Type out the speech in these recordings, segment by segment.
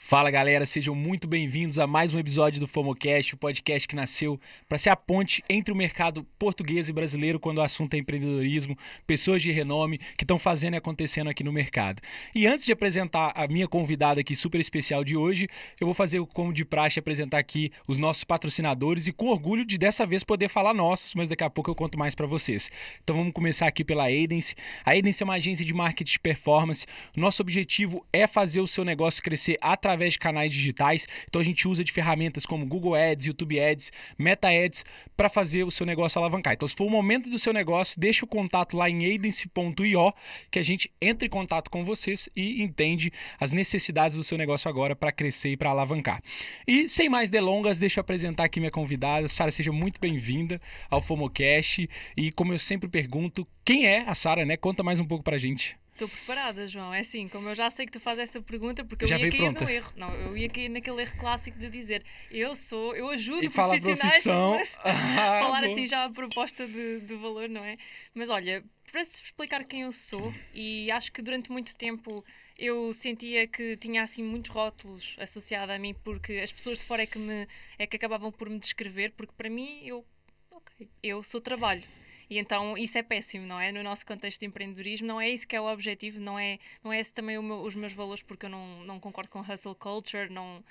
Fala galera, sejam muito bem-vindos a mais um episódio do FOMOcast, o podcast que nasceu para ser a ponte entre o mercado português e brasileiro quando o assunto é empreendedorismo, pessoas de renome que estão fazendo e acontecendo aqui no mercado. E antes de apresentar a minha convidada aqui super especial de hoje, eu vou fazer como de praxe apresentar aqui os nossos patrocinadores e com orgulho de dessa vez poder falar nossos, mas daqui a pouco eu conto mais para vocês. Então vamos começar aqui pela Aidence. A Aidence é uma agência de marketing de performance. Nosso objetivo é fazer o seu negócio crescer através de canais digitais, então a gente usa de ferramentas como Google Ads, YouTube Ads, Meta Ads para fazer o seu negócio alavancar. Então se for o momento do seu negócio, deixa o contato lá em aidence.io que a gente entra em contato com vocês e entende as necessidades do seu negócio agora para crescer e para alavancar. E sem mais delongas, deixa eu apresentar aqui minha convidada. Sara, seja muito bem-vinda ao FOMOcast e como eu sempre pergunto, quem é a Sara, né? Conta mais um pouco pra gente. Estou preparada, João. É assim, como eu já sei que tu fazes essa pergunta, porque eu Já ia veio cair pronta. no erro. Não, eu ia cair naquele erro clássico de dizer eu ajudo E fala a profissionais profissão. a falar Boa. assim já a proposta de valor, não é? Mas olha, para se explicar quem eu sou, e acho que durante muito tempo eu sentia que tinha assim muitos rótulos associados a mim, porque as pessoas de fora é que acabavam por me descrever, porque para mim eu sou trabalho. E então isso é péssimo, não é? No nosso contexto de empreendedorismo, não é isso que é o objetivo, não é esse também os meus valores, porque eu não concordo com hustle culture, não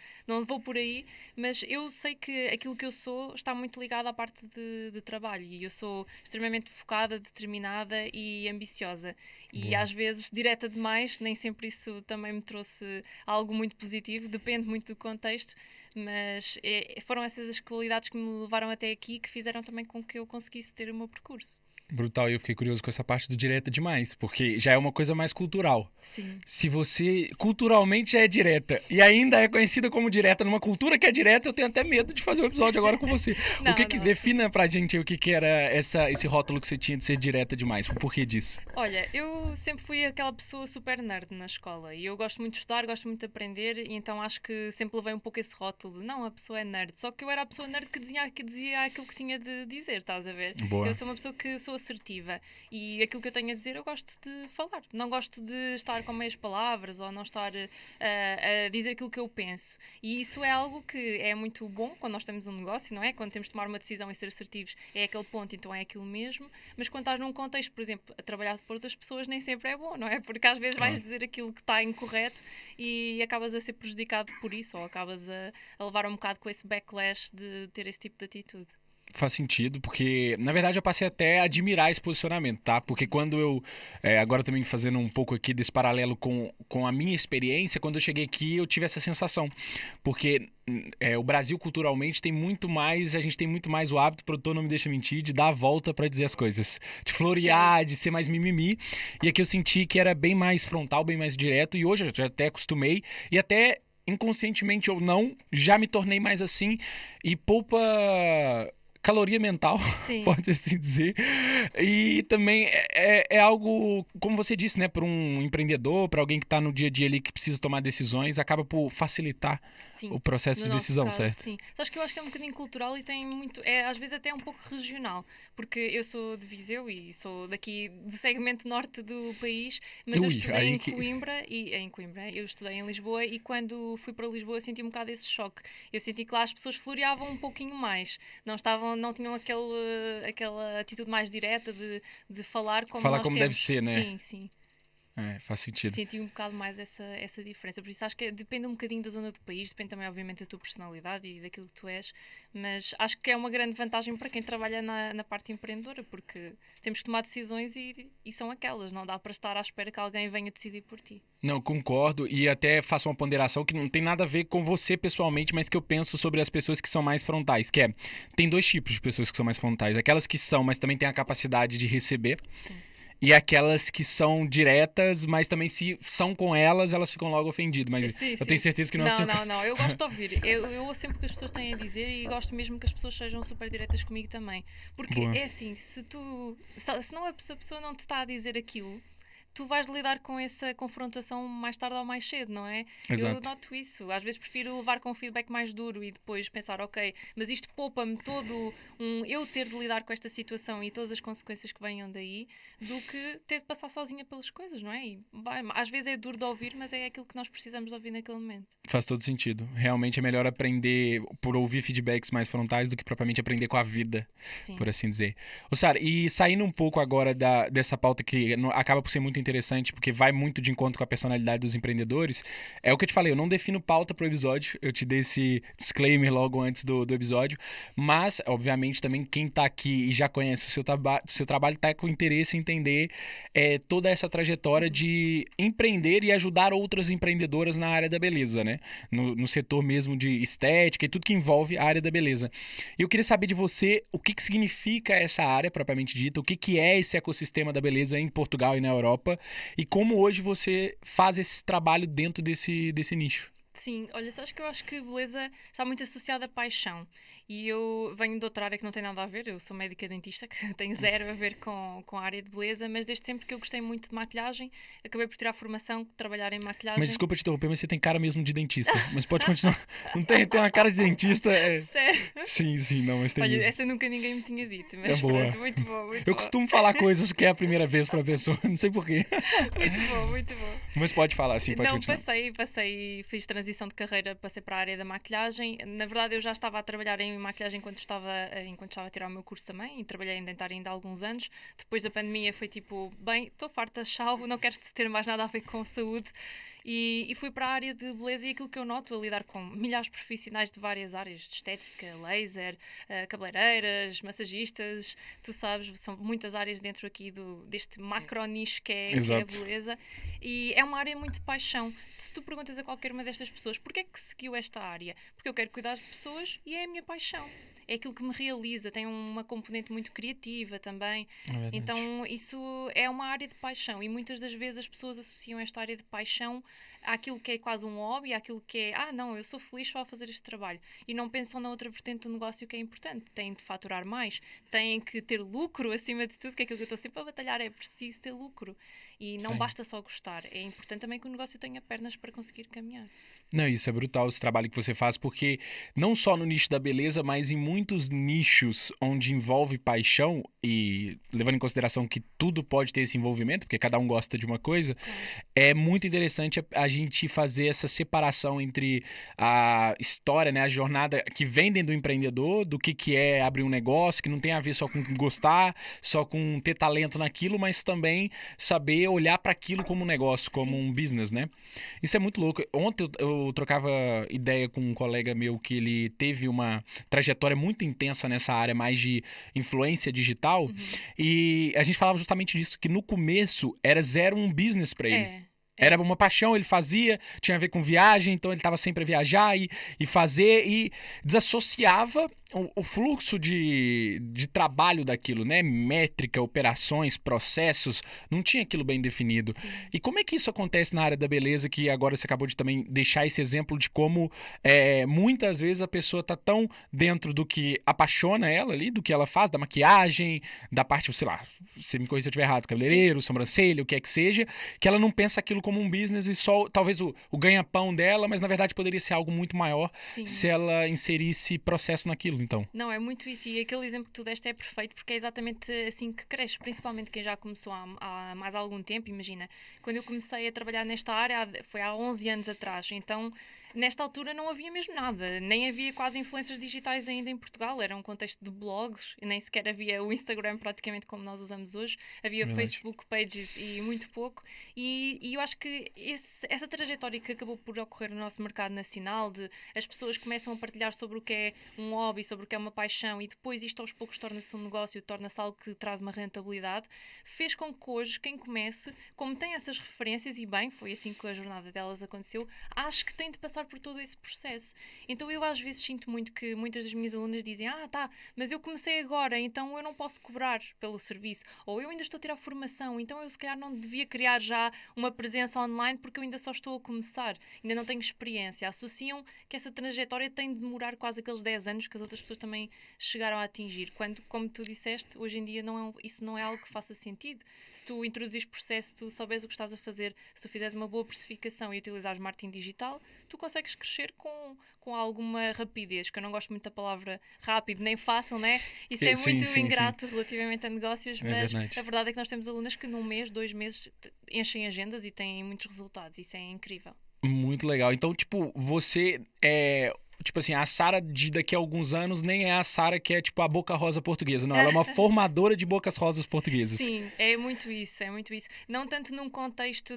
vou por aí, mas eu sei que aquilo que eu sou está muito ligado à parte de trabalho e eu sou extremamente focada, determinada e ambiciosa. E Boa. às vezes direta demais, nem sempre isso também me trouxe algo muito positivo, depende muito do contexto, mas foram essas as qualidades que me levaram até aqui que fizeram também com que eu conseguisse ter o meu percurso. Brutal, e eu fiquei curioso com essa parte do direta demais, porque já é uma coisa mais cultural. Sim. Se você culturalmente já é direta e ainda é conhecida como direta numa cultura que é direta, eu tenho até medo de fazer um episódio agora com você. O que Não. defina pra gente o que era esse rótulo que você tinha de ser direta demais? O porquê disso? Olha, eu sempre fui aquela pessoa super nerd na escola e eu gosto muito de estudar, gosto muito de aprender e então acho que sempre levei um pouco esse rótulo de não, a pessoa é nerd. Só que eu era a pessoa nerd que dizia aquilo que tinha de dizer, estás a ver? Boa. Eu sou uma pessoa que sou assertiva e aquilo que eu tenho a dizer eu gosto de falar. Não gosto de estar com meias palavras ou não estar a dizer aquilo que eu penso. E isso é algo que é muito bom quando nós temos um negócio, não é? Quando temos de tomar uma decisão e ser assertivos é aquele ponto, então é aquilo mesmo. Mas quando estás num contexto, por exemplo, a trabalhar por outras pessoas nem sempre é bom, não é? Porque às vezes vais dizer aquilo que está incorreto e acabas a ser prejudicado por isso ou acabas a levar um bocado com esse backlash de ter esse tipo de atitude. Faz sentido, porque na verdade eu passei até a admirar esse posicionamento, tá? Porque quando eu, agora também fazendo um pouco aqui desse paralelo com a minha experiência, quando eu cheguei aqui eu tive essa sensação, porque o Brasil culturalmente tem muito mais, a gente tem muito mais o hábito, o produtor não me deixa mentir, de dar a volta pra dizer as coisas, de florear, de ser mais mimimi, e aqui eu senti que era bem mais frontal, bem mais direto, e hoje eu já até acostumei, e até inconscientemente ou não, já me tornei mais assim, e poupa caloria mental, Sim. pode assim dizer. E também é algo, como você disse, né, para um empreendedor, para alguém que está no dia a dia ali que precisa tomar decisões, acaba por facilitar Sim, o processo no de nosso decisão, caso, certo? sim. Acho que eu acho que é um bocadinho cultural e tem muito, às vezes até um pouco regional, porque eu sou de Viseu e sou daqui do segmento norte do país, mas eu Ui, estudei aí em que... Coimbra eu estudei em Lisboa e quando fui para Lisboa eu senti um bocado esse choque. Eu senti que lá as pessoas floreavam um pouquinho mais, não tinham aquela atitude mais direta de falar como Falar nós como deve temos. ser, né? Sim. Faz sentido. Senti um bocado mais essa diferença. Por isso acho que depende um bocadinho da zona do país, depende também, obviamente, da tua personalidade e daquilo que tu és, mas acho que é uma grande vantagem para quem trabalha na parte empreendedora, porque temos que tomar decisões e são aquelas, não dá para estar à espera que alguém venha decidir por ti. Não, concordo e até faço uma ponderação que não tem nada a ver com você pessoalmente, mas que eu penso sobre as pessoas que são mais frontais, tem dois tipos de pessoas que são mais frontais, aquelas que são, mas também têm a capacidade de receber. Sim. E aquelas que são diretas, mas também se são com elas, elas ficam logo ofendidas. Mas eu tenho certeza que não é o seu caso. Não, eu gosto de ouvir. Eu ouço sempre o que as pessoas têm a dizer e gosto mesmo que as pessoas sejam super diretas comigo também. Porque Boa. é assim, se não a pessoa não te está a dizer aquilo, tu vais lidar com essa confrontação mais tarde ou mais cedo, não é? Exato. Eu noto isso. Às vezes prefiro levar com um feedback mais duro e depois pensar, ok, mas isto poupa-me todo eu ter de lidar com esta situação e todas as consequências que venham daí, do que ter de passar sozinha pelas coisas, não é? Às vezes é duro de ouvir, mas é aquilo que nós precisamos de ouvir naquele momento. Faz todo sentido. Realmente é melhor aprender por ouvir feedbacks mais frontais do que propriamente aprender com a vida, Sim. por assim dizer. Ô, Sara, e saindo um pouco agora dessa pauta que acaba por ser muito interessante, porque vai muito de encontro com a personalidade dos empreendedores, é o que eu te falei, eu não defino pauta pro episódio, eu te dei esse disclaimer logo antes do episódio, mas, obviamente, também quem tá aqui e já conhece o seu trabalho tá com interesse em entender toda essa trajetória de empreender e ajudar outras empreendedoras na área da beleza, né? No setor mesmo de estética e tudo que envolve a área da beleza. Eu queria saber de você o que significa essa área propriamente dita, o que é esse ecossistema da beleza em Portugal e na Europa e como hoje você faz esse trabalho dentro desse nicho. Sim, olha, sabes que eu acho que beleza está muito associada à paixão. E eu venho de outra área que não tem nada a ver, eu sou médica dentista, que tem zero a ver com a área de beleza, mas desde sempre que eu gostei muito de maquilhagem, acabei por tirar a formação de trabalhar em maquilhagem. Mas desculpa te interromper, mas você tem cara mesmo de dentista. Mas pode continuar. Não tem uma cara de dentista. Sério? Sim, não, mas tem Olha, mesmo. essa nunca ninguém me tinha dito, mas É boa. pronto, muito bom, muito Eu bom. costumo falar coisas que é a primeira vez pra pessoa, não sei porquê. Muito bom, muito bom. Mas pode falar, sim, pode Não, continuar. passei, fiz transição de carreira, passei para a área da maquilhagem. Na verdade, eu já estava a trabalhar em maquilhagem enquanto estava a tirar o meu curso também, e trabalhei em dentária ainda há alguns anos. Depois da pandemia foi tipo, bem, estou farta, tchau, não quero ter mais nada a ver com saúde. E fui para a área de beleza e aquilo que eu noto a lidar com milhares de profissionais de várias áreas, de estética, laser, cabeleireiras, massagistas, tu sabes, são muitas áreas dentro aqui deste macro nicho que é a beleza, e é uma área muito de paixão. Se tu perguntas a qualquer uma destas pessoas porquê é que seguiu esta área, porque eu quero cuidar de pessoas e é a minha paixão. É aquilo que me realiza, tem uma componente muito criativa também. Então isso é uma área de paixão e muitas das vezes as pessoas associam esta área de paixão àquilo que é quase um hobby, àquilo que é, não, eu sou feliz só a fazer este trabalho, e não pensam na outra vertente do negócio que é importante. Têm de faturar mais, têm que ter lucro acima de tudo, que é aquilo que eu estou sempre a batalhar, é preciso ter lucro e não basta só gostar, é importante também que o negócio tenha pernas para conseguir caminhar. Não, isso é brutal, esse trabalho que você faz, porque não só no nicho da beleza, mas em muitos nichos onde envolve paixão, e levando em consideração que tudo pode ter esse envolvimento, porque cada um gosta de uma coisa, é muito interessante a gente fazer essa separação entre a história, né, a jornada que vem dentro do empreendedor, do que é abrir um negócio, que não tem a ver só com gostar, só com ter talento naquilo, mas também saber olhar para aquilo como um negócio, como um business, né? Isso é muito louco. Ontem eu trocava ideia com um colega meu que ele teve uma trajetória muito intensa nessa área mais de influência digital, e a gente falava justamente disso, que no começo era zero um business para ele. Era uma paixão, ele fazia, tinha a ver com viagem, então ele estava sempre a viajar e fazer, e desassociava o fluxo de trabalho daquilo, né? Métrica, operações, processos, não tinha aquilo bem definido. Sim. E como é que isso acontece na área da beleza, que agora você acabou de também deixar esse exemplo de como muitas vezes a pessoa está tão dentro do que apaixona ela ali, do que ela faz, da maquiagem, da parte, sei lá, você me corrija se eu estiver errado, cabeleireiro, sobrancelha, o que é que seja, que ela não pensa aquilo como um business e só talvez o ganha-pão dela, mas na verdade poderia ser algo muito maior se ela inserisse processo naquilo, então. Não, é muito isso, e aquele exemplo que tu deste é perfeito, porque é exatamente assim que cresce, principalmente quem já começou há mais algum tempo. Imagina, quando eu comecei a trabalhar nesta área foi há 11 anos atrás, então nesta altura não havia mesmo nada, nem havia quase influências digitais ainda em Portugal, era um contexto de blogs, nem sequer havia o Instagram praticamente como nós usamos hoje, havia Facebook pages e muito pouco, e eu acho que essa trajetória que acabou por ocorrer no nosso mercado nacional, de as pessoas começam a partilhar sobre o que é um hobby, sobre o que é uma paixão, e depois isto aos poucos torna-se um negócio, torna-se algo que traz uma rentabilidade, fez com que hoje quem comece, como tem essas referências, e bem, foi assim que a jornada delas aconteceu, acho que tem de passar por todo esse processo. Então eu às vezes sinto muito que muitas das minhas alunas dizem, mas eu comecei agora, então eu não posso cobrar pelo serviço, ou eu ainda estou a tirar formação, então eu se calhar não devia criar já uma presença online porque eu ainda só estou a começar, ainda não tenho experiência. Associam que essa trajetória tem de demorar quase aqueles 10 anos que as outras pessoas também chegaram a atingir. Quando, como tu disseste, hoje em dia isso não é algo que faça sentido. Se tu introduzires processo, se tu souberes o que estás a fazer, se tu fizeres uma boa precificação e utilizares marketing digital, tu consegues crescer com alguma rapidez, que eu não gosto muito da palavra rápido nem fácil, né? Isso é muito ingrato relativamente a negócios, mas a verdade é que nós temos alunas que num mês, 2 meses, enchem agendas e têm muitos resultados. Isso é incrível. Muito legal. Então, tipo, você tipo assim, a Sara de daqui a alguns anos nem é a Sara que é tipo a Boca Rosa portuguesa. Não, ela é uma formadora de bocas rosas portuguesas. Sim, é muito isso. Não tanto num contexto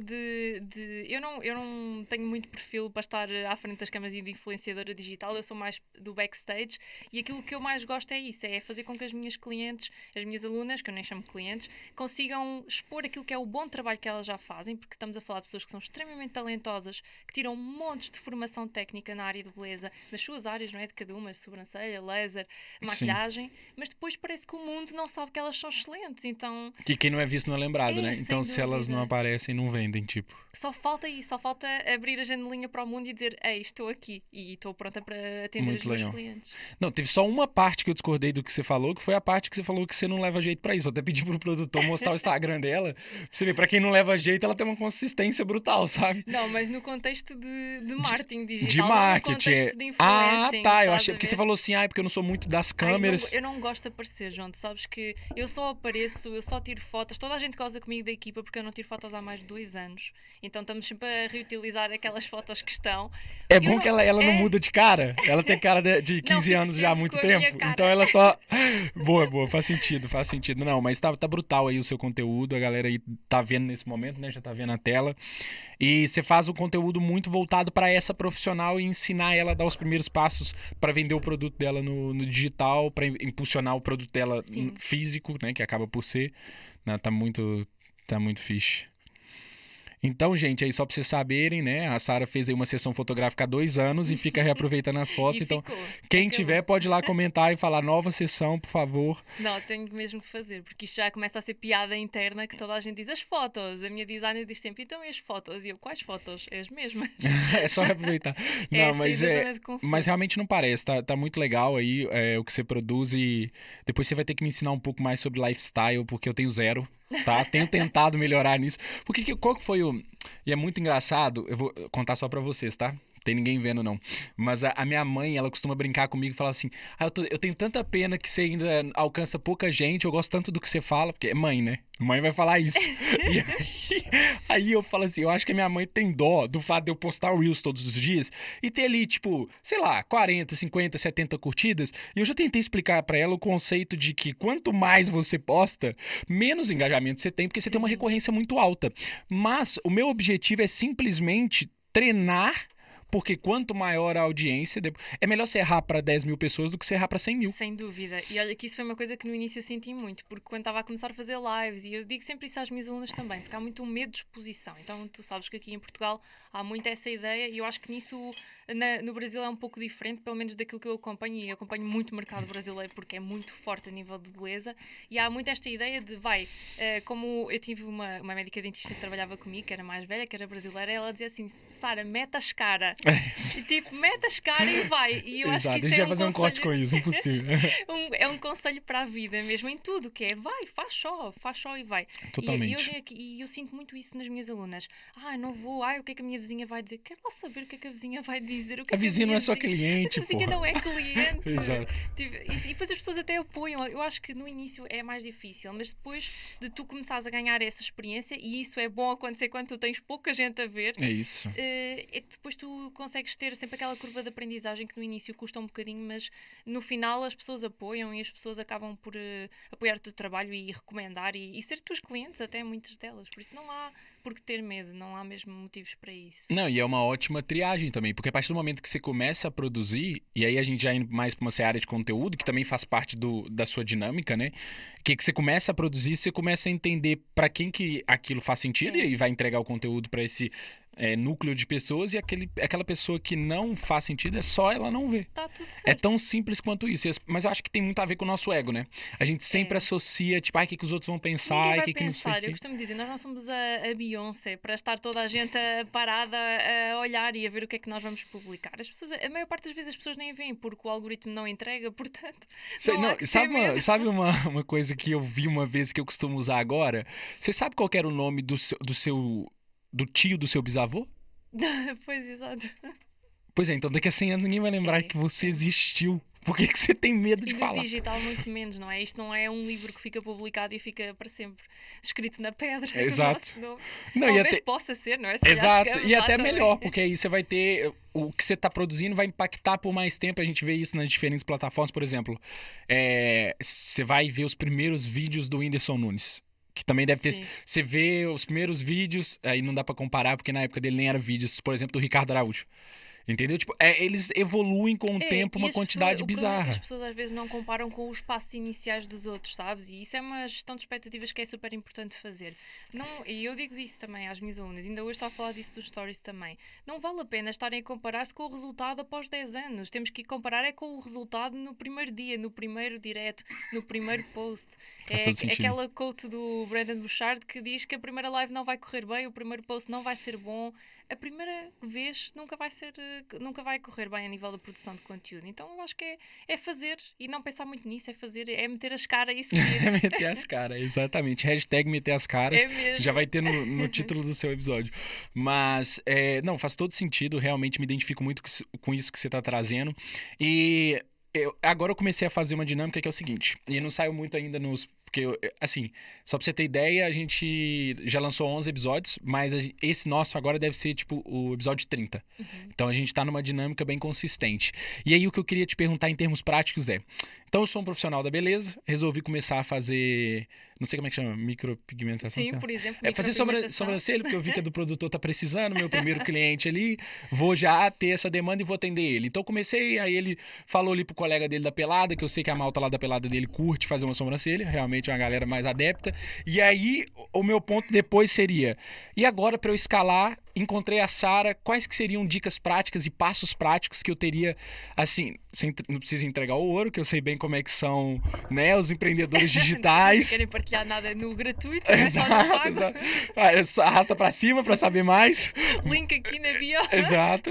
eu não tenho muito perfil para estar à frente das câmaras e de influenciadora digital, eu sou mais do backstage e aquilo que eu mais gosto é isso, é fazer com que as minhas clientes, as minhas alunas, que eu nem chamo clientes, consigam expor aquilo que é o bom trabalho que elas já fazem, porque estamos a falar de pessoas que são extremamente talentosas, que tiram montes de formação técnica na área de beleza, nas suas áreas, não é? De cada uma, sobrancelha, laser, maquilhagem, mas depois parece que o mundo não sabe que elas são excelentes, então... Que quem não é visto não é lembrado, né? Então se elas não aparecem, não vendem, tipo... Só falta isso, só falta abrir a janelinha para o mundo e dizer, ei, estou aqui e estou pronta para atender os meus clientes. Não, teve só uma parte que eu discordei do que você falou, que foi a parte que você falou que você não leva jeito pra isso. Vou até pedir pro produtor mostrar o Instagram dela, pra você ver, pra quem não leva jeito, ela tem uma consistência brutal, sabe? Não, mas no contexto de marketing digital, de marketing, no contexto de influencing. Tá, eu achei, porque você falou assim, porque eu não sou muito das câmeras. Eu não gosto de aparecer, João, tu sabes que eu só apareço, eu só tiro fotos, toda a gente goza comigo da equipa porque eu não tiro fotos há mais de 2 anos, então estamos sempre a reutilizar aquelas fotos que estão. É bom que ela não muda de cara, ela tem cara de 15 anos já há muito tempo, então ela só... Boa, faz sentido. Não, mas tá brutal aí o seu conteúdo, a galera aí tá vendo nesse momento, né, já tá vendo a tela. E você faz um conteúdo muito voltado para essa profissional e ensinar ela a dar os primeiros passos para vender o produto dela no digital, para impulsionar o produto dela físico, né, que acaba por ser. Né, tá muito fixe. Então, gente, aí só pra vocês saberem, né? A Sara fez aí uma sessão fotográfica há 2 anos e fica reaproveitando as fotos. Então, quem tiver pode ir lá comentar e falar nova sessão, por favor. Não, tenho mesmo que fazer, porque isto já começa a ser piada interna que toda a gente diz as fotos. A minha designer diz sempre, então e as fotos? E eu, quais fotos? É as mesmas. É só reaproveitar. Não, mas realmente não parece. Tá muito legal aí o que você produz e depois você vai ter que me ensinar um pouco mais sobre lifestyle, porque eu tenho 0. Tá? Tenho tentado melhorar nisso. Porque qual que foi o... E é muito engraçado, eu vou contar só pra vocês, tá? Tem ninguém vendo, não. Mas a minha mãe, ela costuma brincar comigo e falar assim, eu tenho tanta pena que você ainda alcança pouca gente, eu gosto tanto do que você fala, porque é mãe, né? Mãe vai falar isso. E aí eu falo assim, eu acho que a minha mãe tem dó do fato de eu postar o Reels todos os dias e ter ali, tipo, sei lá, 40, 50, 70 curtidas. E eu já tentei explicar pra ela o conceito de que quanto mais você posta, menos engajamento você tem, porque você tem uma recorrência muito alta. Mas o meu objetivo é simplesmente treinar. Porque quanto maior a audiência, é melhor você errar para 10 mil pessoas do que você errar para 100 mil. Sem dúvida. E olha que isso foi uma coisa que no início eu senti muito, porque quando estava a começar a fazer lives, e eu digo sempre isso às minhas alunas também, porque há muito um medo de exposição. Então tu sabes que aqui em Portugal há muito essa ideia e eu acho que nisso no Brasil é um pouco diferente, pelo menos daquilo que eu acompanho, e eu acompanho muito o mercado brasileiro porque é muito forte a nível de beleza, e há muito esta ideia de, como eu tive uma médica dentista que trabalhava comigo, que era mais velha, que era brasileira, ela dizia assim, Sara, mete as cara. Tipo, mete as cara e vai. E eu acho que isso a gente vai fazer um corte com isso, impossível. É um conselho para a vida mesmo, em tudo, que é faz só e vai. Totalmente. E eu sinto muito isso nas minhas alunas. Não vou, o que é que a minha vizinha vai dizer? Quero lá saber o que é que a vizinha vai dizer. A vizinha não é só cliente, A vizinha não é cliente. Exato. E depois as pessoas até apoiam. Eu acho que no início é mais difícil, mas depois de tu começares a ganhar essa experiência, e isso é bom acontecer quando tu tens pouca gente a ver. É isso. Depois tu consegues ter sempre aquela curva de aprendizagem que no início custa um bocadinho, mas no final as pessoas apoiam e as pessoas acabam por apoiar o teu trabalho e recomendar e ser teus clientes, até muitas delas. Por isso não há por que ter medo, não há mesmo motivos para isso. Não, e é uma ótima triagem também, porque a partir do momento que você começa a produzir, e aí a gente já indo mais para uma área de conteúdo, que também faz parte da sua dinâmica, né? Que você começa a produzir, você começa a entender para quem que aquilo faz sentido e aí vai entregar o conteúdo para esse núcleo de pessoas e aquela pessoa que não faz sentido é só ela não ver. Tá tudo certo. É tão simples quanto isso. Mas eu acho que tem muito a ver com o nosso ego, né? A gente sempre associa, tipo, o que os outros vão Ninguém pensar, vai o que não sei o pensar. Eu quê. costumo dizer, nós não somos a Beyoncé para estar toda a gente parada a olhar e a ver o que é que nós vamos publicar. A maior parte das vezes as pessoas nem veem porque o algoritmo não entrega, portanto, não há que ter medo. Sabe uma coisa que eu vi uma vez que eu costumo usar agora? Você sabe qual que era o nome do tio do seu bisavô? Pois, exato. Pois é, então daqui a 100 anos ninguém vai lembrar que você existiu. Por que você tem medo de E no falar? digital muito menos, não é? Isto não é um livro que fica publicado e fica para sempre escrito na pedra. Exato. O nosso nome. Não, Talvez possa ser, não é? Se calhar Exato, chegamos e lá até também. melhor, porque aí você vai ter. O que você está produzindo vai impactar por mais tempo. A gente vê isso nas diferentes plataformas, por exemplo. Você vai ver os primeiros vídeos do Whindersson Nunes. Que também deve ter. Sim. Você vê os primeiros vídeos, aí não dá pra comparar, porque na época dele nem eram vídeos, por exemplo, do Ricardo Araújo. Entendeu? Tipo, eles evoluem com o tempo E uma as quantidade pessoas, o problema é que as bizarra. pessoas às vezes não comparam com os passos iniciais dos outros, sabes? E isso é uma gestão de expectativas que é super importante fazer. Não, e eu digo isso também às minhas alunas, ainda hoje estava a falar disso dos stories também. Não vale a pena estarem a comparar-se com o resultado após 10 anos. Temos que comparar é com o resultado no primeiro dia, no primeiro direto, no primeiro post. Faz todo sentido. Aquela quote do Brandon Bouchard que diz que a primeira live não vai correr bem, o primeiro post não vai ser bom. A primeira vez nunca vai correr bem a nível da produção de conteúdo. Então eu acho que é fazer e não pensar muito nisso, é meter as caras e seguir. Meter as caras, exatamente. Hashtag meter as caras. É mesmo. Já vai ter no título do seu episódio. Mas, não, faz todo sentido. Realmente me identifico muito com isso que você tá trazendo. E agora eu comecei a fazer uma dinâmica que é o seguinte. E não saiu muito ainda nos... Porque, assim, só pra você ter ideia, a gente já lançou 11 episódios, mas esse nosso agora deve ser, tipo, o episódio 30. Então a gente tá numa dinâmica bem consistente. E aí o que eu queria te perguntar em termos práticos é... Então eu sou um profissional da beleza, resolvi começar a fazer... Não sei como é que chama, micropigmentação? Sim, por exemplo, fazer micropigmentação. sobrancelha, porque eu vi que a do produtor tá precisando, meu primeiro cliente ali, vou já ter essa demanda e vou atender ele. Então comecei, aí ele falou ali pro colega dele da pelada, que eu sei que a malta lá da pelada dele curte fazer uma sobrancelha, realmente é uma galera mais adepta. E aí o meu ponto depois seria, e agora para eu escalar, encontrei a Sara, quais que seriam dicas práticas e passos práticos que eu teria, assim, não precisa entregar o ouro, que eu sei bem como é que são, né, os empreendedores digitais. Não querem partilhar nada no gratuito, é só no pago. Exato. Arrasta pra cima pra saber mais. Link aqui na bio.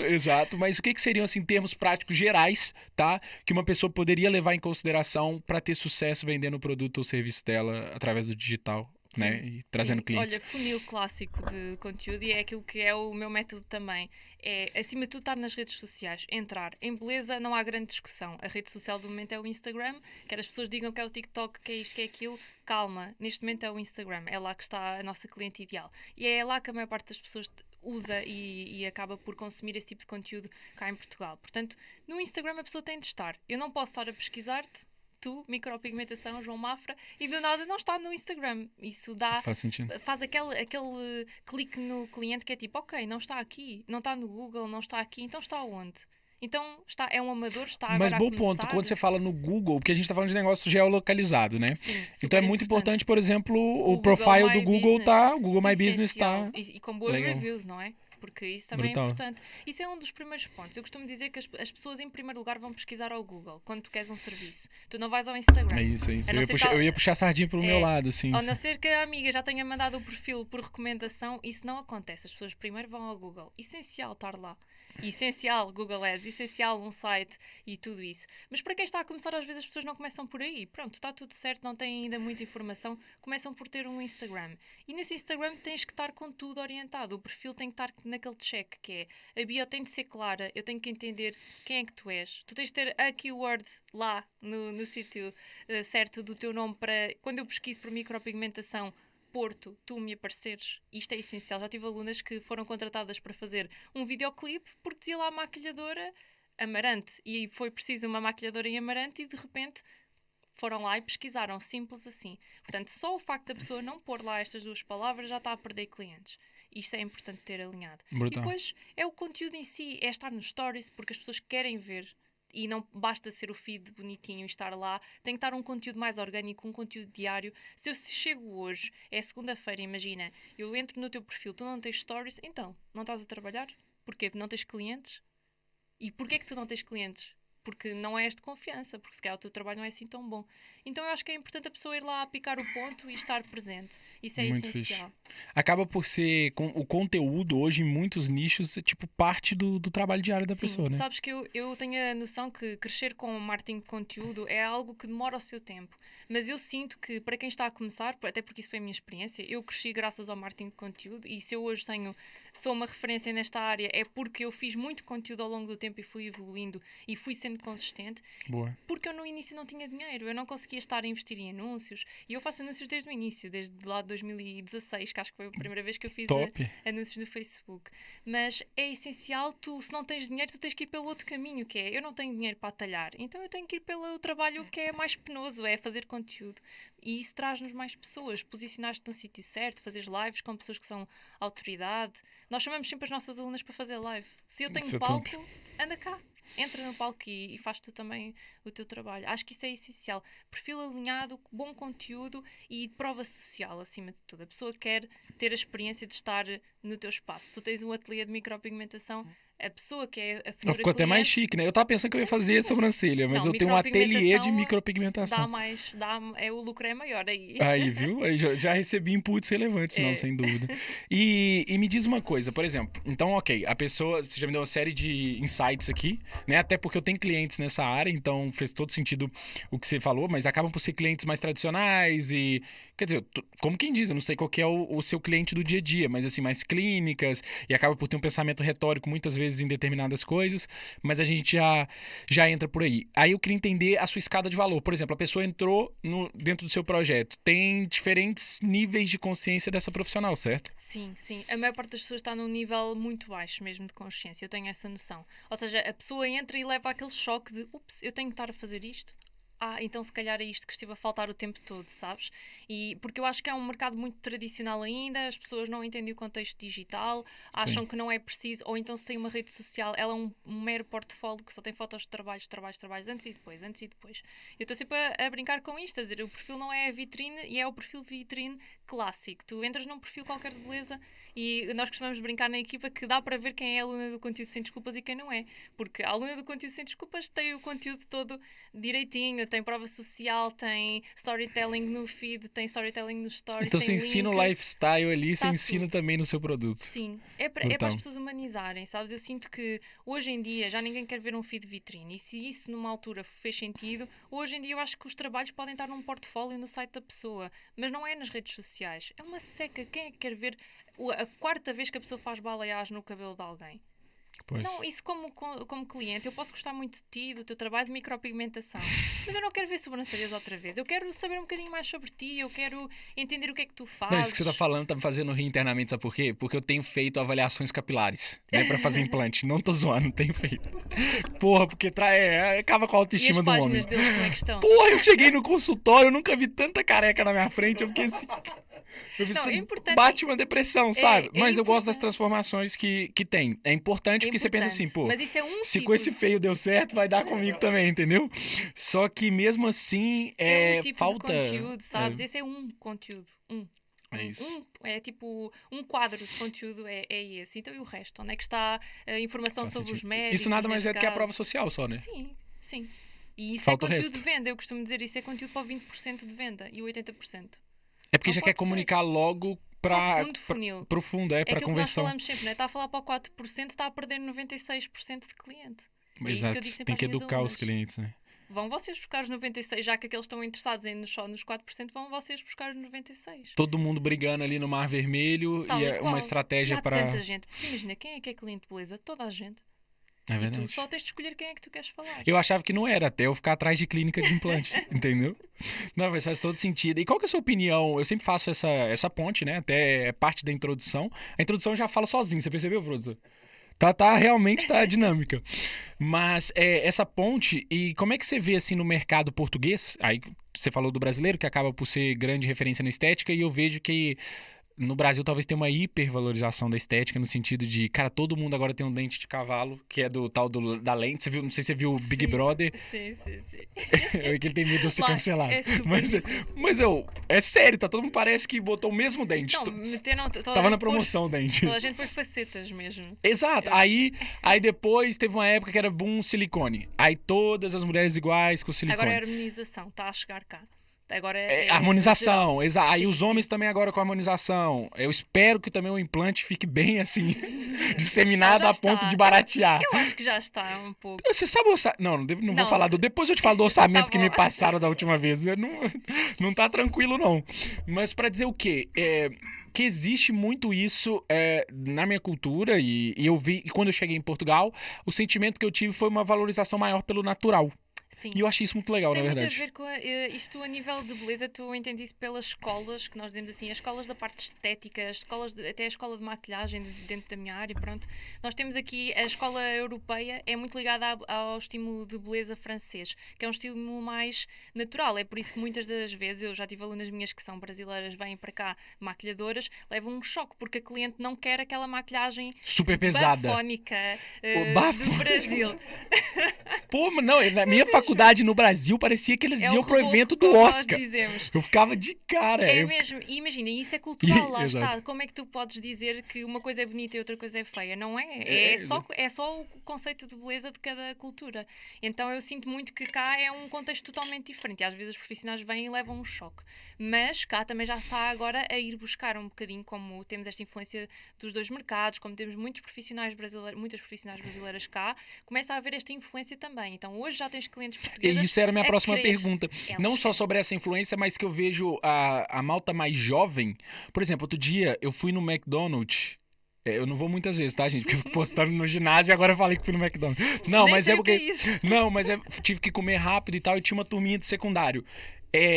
Exato. Mas o que seriam, assim, termos práticos gerais, tá? Que uma pessoa poderia levar em consideração pra ter sucesso vendendo o produto ou serviço dela através do digital, né? E trazendo clientes. Olha, funil clássico de conteúdo e é aquilo que é o meu método também. É, acima de tudo, estar nas redes sociais. Entrar. Em beleza não há grande discussão. A rede social do momento é o Instagram. Quer as pessoas digam que é o TikTok, que é isto, que é aquilo. Calma. Neste momento é o Instagram. É lá que está a nossa cliente ideal. E é lá que a maior parte das pessoas usa e acaba por consumir esse tipo de conteúdo cá em Portugal. Portanto, no Instagram a pessoa tem de estar. Eu não posso estar a pesquisar-te, tu, micropigmentação, João Mafra, e do nada não está no Instagram. Isso dá... Faz sentido. Faz aquele clique no cliente que é tipo, ok, não está aqui, não está no Google, não está aqui, então está onde? Então é um amador, está agora Mas a bom começar. ponto, quando você fala no Google, porque a gente tá falando de negócio geolocalizado, né? Sim, Então é super muito importante, por exemplo, o profile Google do My Google Business, tá, o Google My Business essencial. tá. E com boas Legal. reviews, não é? Porque isso também Brutal. é importante. Isso é um dos primeiros pontos. Eu costumo dizer que as pessoas, em primeiro lugar, vão pesquisar ao Google quando tu queres um serviço. Tu não vais ao Instagram. É isso. A não ser que Eu ia puxar a sardinha pro meu lado, assim. A não ser que a amiga já tenha mandado o perfil por recomendação, isso não acontece. As pessoas primeiro vão ao Google. Essencial estar lá. Essencial Google Ads, essencial um site e tudo isso. Mas para quem está a começar, às vezes as pessoas não começam por aí. Pronto, está tudo certo, não têm ainda muita informação, começam por ter um Instagram. E nesse Instagram tens que estar com tudo orientado. O perfil tem que estar naquele check, que é a bio tem de ser clara, eu tenho que entender quem é que tu és. Tu tens de ter a keyword lá no sítio certo do teu nome para, quando eu pesquiso por micropigmentação, Porto, tu me apareceres, isto é essencial. Já tive alunas que foram contratadas para fazer um videoclipe porque dizia lá maquilhadora Amarante e foi preciso uma maquilhadora em Amarante e de repente foram lá e pesquisaram, simples assim. Portanto, só o facto da pessoa não pôr lá estas duas palavras já está a perder clientes. Isto é importante ter alinhado. Brutal. E depois é o conteúdo em si, é estar nos stories porque as pessoas querem ver. e não basta ser o feed bonitinho e estar lá, tem que estar um conteúdo mais orgânico, um conteúdo diário. Se eu chego hoje, é segunda-feira, imagina, eu entro no teu perfil, tu não tens stories, então, não estás a trabalhar? Porquê? Não tens clientes? E porquê que tu não tens clientes? Porque não és de confiança, porque se calhar o teu trabalho não é assim tão bom. Então eu acho que é importante a pessoa ir lá a picar o ponto e estar presente. Isso é Muito essencial. fixe. Acaba por ser... O conteúdo hoje, em muitos nichos, é tipo parte do trabalho diário da Sim, pessoa, né? sabes que eu tenho a noção que crescer com marketing de conteúdo é algo que demora o seu tempo. Mas eu sinto que para quem está a começar, até porque isso foi a minha experiência, eu cresci graças ao marketing de conteúdo e se eu hoje sou uma referência nesta área é porque eu fiz muito conteúdo ao longo do tempo e fui evoluindo e fui sendo consistente. Boa. Porque eu no início não tinha dinheiro, eu não conseguia estar a investir em anúncios e eu faço anúncios desde o início, desde lá de 2016, que acho que foi a primeira vez que eu fiz Top. anúncios no Facebook. Mas é essencial, tu, se não tens dinheiro, tu tens que ir pelo outro caminho, que é eu não tenho dinheiro para atalhar, então eu tenho que ir pelo trabalho que é mais penoso, é fazer conteúdo. E isso traz-nos mais pessoas, posicionar-te no sítio certo, fazeres lives com pessoas que são autoridade. Nós chamamos sempre as nossas alunas para fazer live. Se eu tenho Isso é palco, top. anda cá. Entra no palco e faz tu também o teu trabalho. Acho que isso é essencial. Perfil alinhado, bom conteúdo e prova social, acima de tudo. A pessoa quer ter a experiência de estar no teu espaço. Tu tens um ateliê de micropigmentação, a pessoa que é a futura Ficou até mais cliente... chique, né? Eu tava pensando que eu ia fazer sobrancelha, mas Não, eu tenho um ateliê de micropigmentação micropigmentação. o lucro é maior aí. Aí, viu? Aí já recebi inputs relevantes, não, É. sem dúvida. E me diz uma coisa, por exemplo, então, ok, a pessoa, você já me deu uma série de insights aqui, né? Até porque eu tenho clientes nessa área, então fez todo sentido o que você falou, mas acabam por ser clientes mais tradicionais e, quer dizer, como quem diz, eu não sei qual que é o seu cliente do dia a dia, mas assim, mais clínicas, e acaba por ter um pensamento retórico muitas vezes em determinadas coisas, mas a gente já entra por aí. Aí eu queria entender a sua escada de valor. Por exemplo, a pessoa entrou dentro do seu projeto. Tem diferentes níveis de consciência dessa profissional, certo? Sim, sim. A maior parte das pessoas está num nível muito baixo mesmo de consciência. Eu tenho essa noção. Ou seja, a pessoa entra e leva aquele choque de ups, eu tenho que estar a fazer isto. Então se calhar é isto que estive a faltar o tempo todo, sabes? E porque eu acho que é um mercado muito tradicional ainda, as pessoas não entendem o contexto digital, acham Sim. que não é preciso, ou então se tem uma rede social, ela é um mero portfólio que só tem fotos de trabalhos, antes e depois, antes e depois. Eu estou sempre a brincar com isto, a dizer, o perfil não é a vitrine e é o perfil vitrine clássico. Tu entras num perfil qualquer de beleza e nós costumamos brincar na equipa que dá para ver quem é a aluna do conteúdo sem desculpas e quem não é. Porque a aluna do conteúdo sem desculpas tem o conteúdo todo direitinho, tem prova social, tem storytelling no feed, tem storytelling nos stories, Então você tem ensina link, o lifestyle ali, você está ensina tudo. também no seu produto. Sim, é para Brutal. as pessoas humanizarem, sabes? Eu sinto que hoje em dia já ninguém quer ver um feed vitrine e se isso numa altura fez sentido, hoje em dia eu acho que os trabalhos podem estar num portfólio no site da pessoa, mas não é nas redes sociais. É uma seca. Quem é que quer ver a quarta vez que a pessoa faz balayage no cabelo de alguém? Pois. Não, isso como cliente, eu posso gostar muito de ti, do teu trabalho de micropigmentação, mas eu não quero ver sobrancelhas outra vez. Eu quero saber um bocadinho mais sobre ti, eu quero entender o que é que tu Não, isso fazes. que você tá falando tá me fazendo rir internamente, sabe por quê? Porque eu tenho feito avaliações capilares, né, pra fazer implante. Não tô zoando, tenho feito. Porra, porque acaba com a E as autoestima do homem. páginas deles como é que estão? Porra, eu cheguei no consultório, eu nunca vi tanta careca na minha frente, eu fiquei assim... Não, é importante. Bate uma depressão, sabe? É Mas eu gosto das importante. transformações que tem. É importante É porque você pensa importante, assim, pô, mas isso é um se tipo. com esse feio deu certo, vai dar comigo também, entendeu? Só que mesmo assim, É um tipo falta... de conteúdo, sabes? Esse é um conteúdo. É isso. É tipo um quadro de conteúdo é esse. Então e o resto? Onde é que está a informação Faz sobre os sentido. médicos? Isso nada mais neste é do que a caso? prova social só, né? Sim, sim. E isso Falta o é conteúdo resto. de venda. Eu costumo dizer isso é conteúdo para o 20% de venda e o 80%. É porque Não já quer pode ser. comunicar logo Para o fundo do funil. pro fundo, É pra aquilo que nós conversão. falamos sempre, né? Está a falar para o 4%, está a perder 96% de cliente. É isso que eu Exato, digo sempre tem às que minhas educar os alunas. clientes, né? Vão vocês buscar os 96%, já que aqueles estão interessados em só nos 4%, vão vocês buscar os 96%. Todo mundo brigando ali no Mar Vermelho Tal e e é qual. uma estratégia E há pra... tanta gente. Porque imagina, quem é que é cliente de beleza? Toda a gente. É E verdade. tu só tens de escolher quem é que tu queres falar. Eu achava que não era, até eu ficar atrás de clínica de implante, entendeu? Não, mas faz todo sentido. E qual que é a sua opinião? Eu sempre faço essa ponte, né? Até é parte da introdução. A introdução eu já fala sozinho, você percebeu, produtor? Realmente tá dinâmica. Mas essa ponte, e como é que você vê assim no mercado português? Aí você falou do brasileiro, que acaba por ser grande referência na estética, e eu vejo que no Brasil talvez tenha uma hipervalorização da estética, no sentido de, cara, todo mundo agora tem um dente de cavalo, que é do tal da lente. Você viu, não sei se você viu o Big Sim, Brother. sim. É que ele tem medo de ser Lá, cancelado. é super Mas, difícil. mas é sério, tá? Todo mundo parece que botou o mesmo dente. Não, meteram. Tava na promoção o dente. Toda a gente põe facetas mesmo. Exato. Aí depois teve uma época que era boom silicone. Aí todas as mulheres iguais com silicone. Agora é harmonização, está a chegar cá. Agora Harmonização, geral. exato. Aí Sim, os homens sim. também agora com harmonização. Eu espero que também o implante fique bem assim, Não, disseminado já a ponto está. de baratear. Eu acho que já está um pouco. Você sabe o orçamento? Não vou Não, falar se- Depois eu te falo do orçamento Tá que me bom. passaram da última vez. Não tá tranquilo, não. Mas pra dizer o quê? Que existe muito isso na minha cultura e eu vi, e quando eu cheguei em Portugal, o sentimento que eu tive foi uma valorização maior pelo natural. Sim. E eu achei isso muito legal, Tem na muito a verdade. ver com isto a nível de beleza. Tu entendes isso pelas escolas, que nós dizemos assim, as escolas da parte estética, as escolas até a escola de maquilhagem dentro da minha área, pronto. Nós temos aqui a escola europeia, é muito ligada ao estímulo de beleza francês, que é um estímulo mais natural. É por isso que muitas das vezes, eu já tive alunas minhas que são brasileiras, vêm para cá maquilhadoras, levam um choque, porque a cliente não quer aquela maquilhagem Super pesada. bafónica Bafo. do Brasil. Pô, mas não, na minha faculdade no Brasil parecia que eles É o iam pro reboco, evento do como nós Oscar. dizemos. Eu ficava de cara. É eu- mesmo, e imagina, isso é cultural, lá Exato. está. Como é que tu podes dizer que uma coisa é bonita e outra coisa é feia? Não é? Exato. É só o conceito de beleza de cada cultura. Então eu sinto muito que cá é um contexto totalmente diferente. E às vezes os profissionais vêm e levam um choque. Mas cá também já está agora a ir buscar um bocadinho, como temos esta influência dos dois mercados, como temos muitas profissionais brasileiras cá, começa a haver esta influência também. Então hoje já tens clientes E portugueses isso era a minha a próxima querer. pergunta. Elas Não só querem. sobre essa influência, mas que eu vejo a malta mais jovem. Por exemplo, outro dia eu fui no McDonald's. Eu não vou muitas vezes, tá, gente? Porque eu fico postando no ginásio e agora eu falei que fui no McDonald's. Não, Nem mas sei é o que é porque. isso. Não, mas tive que comer rápido e tal, e tinha uma turminha de secundário.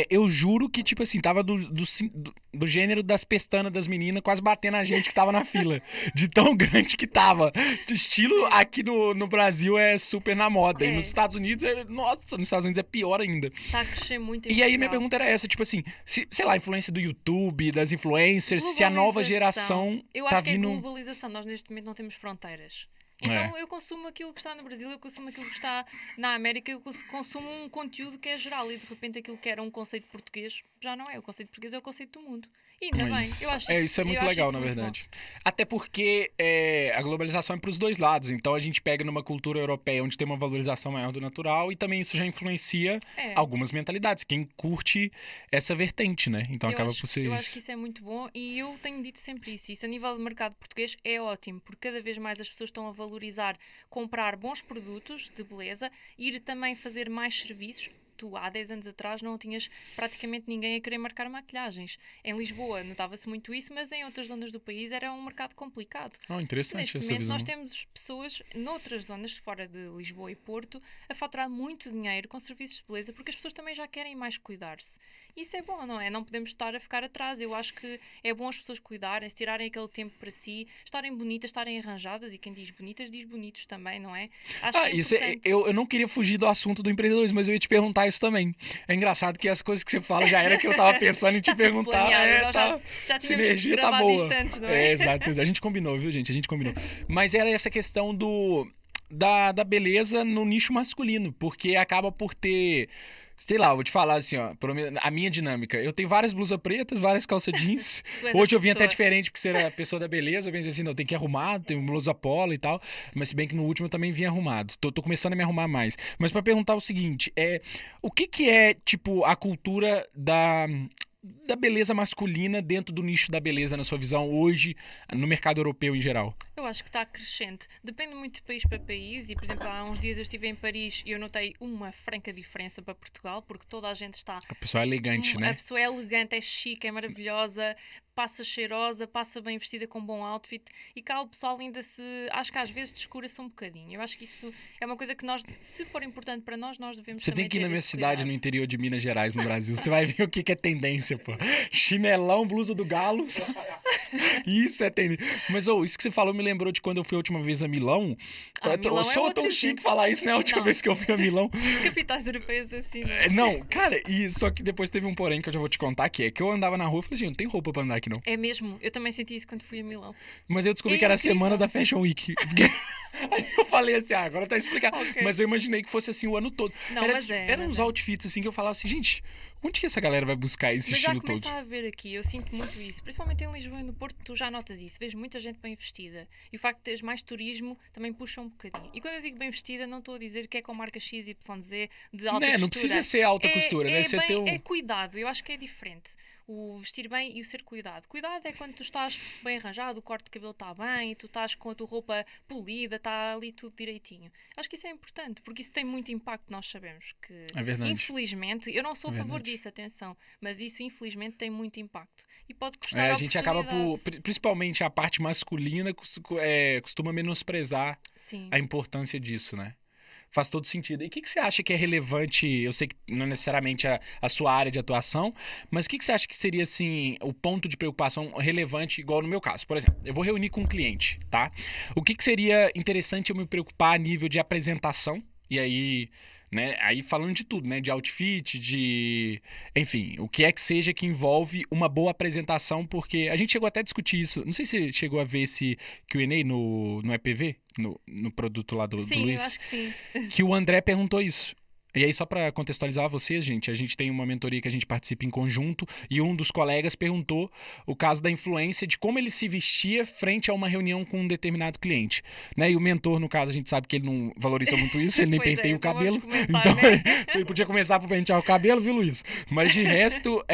Eu juro que, tipo assim, tava do gênero das pestanas das meninas quase batendo a gente que tava na fila. De tão grande que tava. De estilo aqui no Brasil é super na moda. E É. nos Estados Unidos Nossa, nos Estados Unidos é pior ainda. Está a crescer muito em E aí minha Portugal. pergunta era essa, tipo assim, sei lá, a influência do YouTube, das influencers, se a nova geração Eu tá acho que é vindo. globalização. Nós neste momento não temos fronteiras. Então eu consumo aquilo que está no Brasil, eu consumo aquilo que está na América, eu consumo um conteúdo que é geral e de repente aquilo que era um conceito português já não é. O conceito português é o conceito do mundo. E ainda bem, eu acho Isso é muito eu acho legal, isso na muito verdade. Até porque a globalização é para os dois lados. Então a gente pega numa cultura europeia onde tem uma valorização maior do natural e também isso já influencia bom. É. algumas mentalidades. Quem curte essa vertente, né? Então acaba por ser Eu isso. acho que isso é muito bom e eu tenho dito sempre isso. Isso a nível de mercado português é ótimo, porque cada vez mais as pessoas estão a valorizar comprar bons produtos de beleza, ir também fazer mais serviços. Tu, há 10 anos atrás, não tinhas praticamente ninguém a querer marcar maquilhagens. Em Lisboa notava-se muito isso, mas em outras zonas do país era um mercado complicado. Interessante Neste essa momento, visão. nós temos pessoas noutras zonas, fora de Lisboa e Porto, a faturar muito dinheiro com serviços de beleza, porque as pessoas também já querem mais cuidar-se. Isso é bom, não é? Não podemos estar a ficar atrás. Eu acho que é bom as pessoas cuidarem-se, tirarem aquele tempo para si, estarem bonitas, estarem arranjadas, e quem diz bonitas, diz bonitos também, não é? Acho que é Isso importante. eu não queria fugir do assunto do empreendedorismo, mas eu ia te perguntar isso também. É engraçado que as coisas que você fala já era que eu tava pensando em te Está tudo perguntar. planeado. Nós Tá. já tínhamos Sinergia tá gravado boa. isto antes, não é? Exato. A gente combinou, viu, gente? A gente combinou. Mas era essa questão da beleza no nicho masculino, porque acaba por ter. Sei lá, eu vou te falar assim, ó, a minha dinâmica. Eu tenho várias blusas pretas, várias calças jeans. Tu és Hoje essa eu vim até pessoa. diferente porque você era a pessoa da beleza. Eu pensei assim, não, tem que ir arrumado, tem blusa polo e tal. Mas se bem que no último eu também vim arrumado. Tô começando a me arrumar mais. Mas pra perguntar o seguinte, o que é, tipo, a cultura da beleza masculina dentro do nicho da beleza, na sua visão, hoje, no mercado europeu em geral? Eu acho que está crescente. Depende muito de país para país. E, por exemplo, há uns dias eu estive em Paris e eu notei uma franca diferença para Portugal, porque toda a gente está. A pessoa é elegante, A né? pessoa é elegante, é chique, é maravilhosa, passa cheirosa, passa bem vestida com um bom outfit. E cá o pessoal ainda se. Acho que às vezes descura-se um bocadinho. Eu acho que isso é uma coisa que nós, se for importante para nós, nós devemos Você também tem que ir ter na minha esse cidade, cuidado. no interior de Minas Gerais, no Brasil. Você vai ver o que é tendência, pô. Chinelão, blusa do galo. Isso é tendência. Mas, isso que você falou me lembrou de quando eu fui a última vez a Milão. Milão Eu é sou outro tão chique exemplo. falar isso, né? A última Não. vez que eu fui a Milão. Capitais europeias assim, não é? Não, cara, só que depois teve um porém que eu já vou te contar, que eu andava na rua e falei assim, não tem roupa pra andar aqui Week, não. É mesmo, eu também senti isso quando fui a Milão. Mas eu descobri É que era a incrível. semana da Fashion Week. Aí eu falei assim, agora tá explicado. Ok. Mas eu imaginei que fosse assim o ano todo. Não, mas é, Eram mas uns é. outfits assim que eu falava assim, gente, onde que essa galera vai buscar esse Mas já estilo todo? começa a haver aqui, eu sinto muito isso, principalmente em Lisboa e no Porto, tu já notas isso, vês muita gente bem vestida e o facto de teres mais turismo também puxa um bocadinho. E quando eu digo bem vestida, não estou a dizer que é com marca XYZ de alta Né, costura. não precisa ser alta costura, né? É, Você bem, ter um... é cuidado, eu acho que é diferente. O vestir bem e o ser cuidado. Cuidado é quando tu estás bem arranjado, o corte de cabelo está bem, tu estás com a tua roupa polida, está ali tudo direitinho. Acho que isso é importante, porque isso tem muito impacto, nós sabemos que, É verdade. infelizmente, eu não sou a É favor verdade. disso, atenção, mas isso infelizmente tem muito impacto e pode custar É, a a gente acaba oportunidade. principalmente a parte masculina, costuma menosprezar Sim. a importância disso, né? Faz todo sentido. E o que você acha que é relevante? Eu sei que não é necessariamente a sua área de atuação, mas o que você acha que seria, assim, o ponto de preocupação relevante, igual no meu caso? Por exemplo, eu vou reunir com um cliente, tá? O que seria interessante eu me preocupar a nível de apresentação? E aí, né? Aí falando de tudo, né? De outfit, enfim, o que é que seja que envolve uma boa apresentação, porque a gente chegou até a discutir isso. Não sei se você chegou a ver esse Q&A no EPV, no produto lá do Sim, eu Luiz, acho que sim. que o André perguntou isso. E aí, só pra contextualizar vocês, gente, a gente tem uma mentoria que a gente participa em conjunto e um dos colegas perguntou o caso da influência de como ele se vestia frente a uma reunião com um determinado cliente, né? E o mentor, no caso, a gente sabe que ele não valoriza muito isso, ele nem Pois penteia é, o não vamos cabelo. comentar, Então, né? ele podia começar por pentear o cabelo, viu, Luiz? Mas de resto,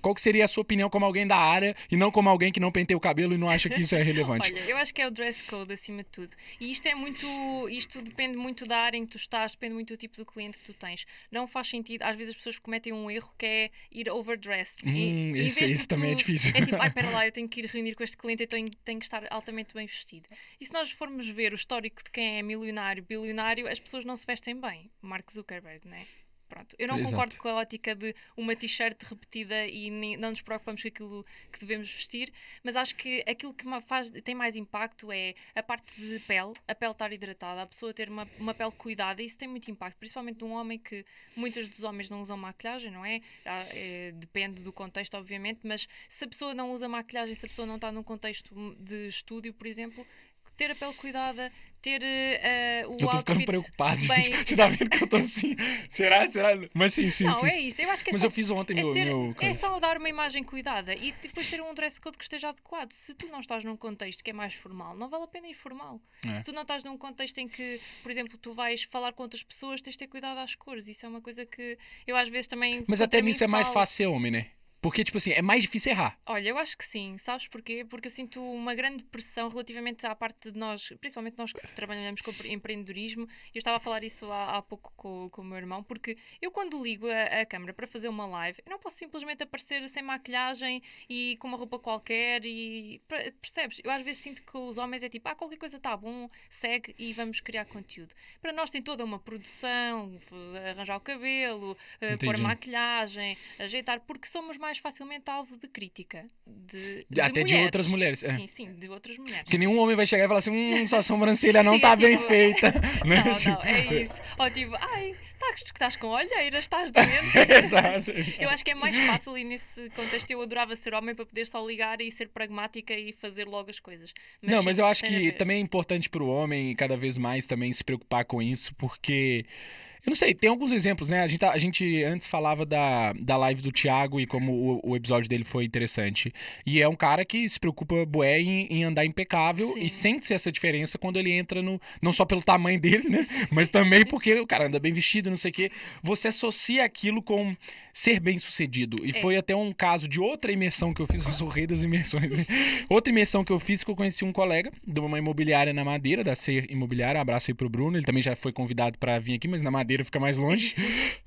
qual que seria a sua opinião como alguém da área e não como alguém que não penteia o cabelo e não acha que isso é relevante? Olha, eu acho que é o dress code acima de tudo. E isto depende muito da área em que tu estás, depende muito do tipo de cliente que tu tens. Não faz sentido, às vezes as pessoas cometem um erro que é ir overdressed. Em vez de Isso também é difícil. É tipo, ai, pera lá, eu tenho que ir reunir com este cliente, então tenho que estar altamente bem vestido. E se nós formos ver o histórico de quem é milionário, bilionário, as pessoas não se vestem bem. Mark Zuckerberg, né? Pronto, eu não concordo Exato. com a ótica de uma t-shirt repetida e não nos preocupamos com aquilo que devemos vestir, mas acho que aquilo que tem mais impacto é a parte de pele, a pele estar hidratada, a pessoa ter uma pele cuidada, isso tem muito impacto, principalmente de um homem que muitos dos homens não usam maquilhagem, não é? Depende do contexto, obviamente, mas se a pessoa não usa maquilhagem, se a pessoa não está num contexto de estúdio, por exemplo, ter a pele cuidada, ter o Eu tô ficando outfit preocupado, bem. gente. Você tá vendo que eu tô assim? Será? Mas sim. Não, é isso. Eu acho que é Mas só, eu fiz ontem é meu é coisa. só dar uma imagem cuidada e depois ter um dress code que esteja adequado. Se tu não estás num contexto que é mais formal, não vale a pena ir formal. É. Se tu não estás num contexto em que, por exemplo, tu vais falar com outras pessoas, tens de ter cuidado às cores. Isso é uma coisa que eu às vezes também. Mas contra até mim nisso é mais falo. fácil ser homem, né? Porque, tipo assim, é mais difícil errar. Olha, eu acho que sim. Sabes porquê? Porque eu sinto uma grande pressão relativamente à parte de nós, principalmente nós que trabalhamos com empreendedorismo. Eu estava a falar isso há pouco com o meu irmão, porque eu quando ligo a câmera para fazer uma live, eu não posso simplesmente aparecer sem maquilhagem e com uma roupa qualquer e... Percebes? Eu às vezes sinto que os homens é tipo, qualquer coisa está bom, segue e vamos criar conteúdo. Para nós tem toda uma produção, arranjar o cabelo, pôr Entendi. maquilhagem, ajeitar, porque somos mais facilmente alvo de crítica de Até de mulheres. outras mulheres. É. Sim, de outras mulheres. Porque nenhum homem vai chegar e falar assim, sua sobrancelha não Sim, tá é bem tipo- feita. Né? Não, é isso. Ou tipo, estás com olheiras, estás doente. Exato. Eu acho que é mais fácil e nesse contexto eu adorava ser homem para poder só ligar e ser pragmática e fazer logo as coisas. Mas sim, eu acho tem a que ver. também é importante pro homem cada vez mais também se preocupar com isso, porque eu não sei, tem alguns exemplos, né? A gente antes falava da live do Thiago e como o episódio dele foi interessante. E é um cara que se preocupa bué em andar impecável Sim. e sente essa diferença quando ele entra no... Não só pelo tamanho dele, né? Mas também porque o cara anda bem vestido, não sei o quê. Você associa aquilo com ser bem sucedido. E foi até um caso de outra imersão que eu fiz, o rei das imersões, né? Outra imersão que eu fiz que eu conheci um colega de uma imobiliária na Madeira, da Ser Imobiliária. Um abraço aí pro Bruno, ele também já foi convidado pra vir aqui, mas na Madeira fica mais longe.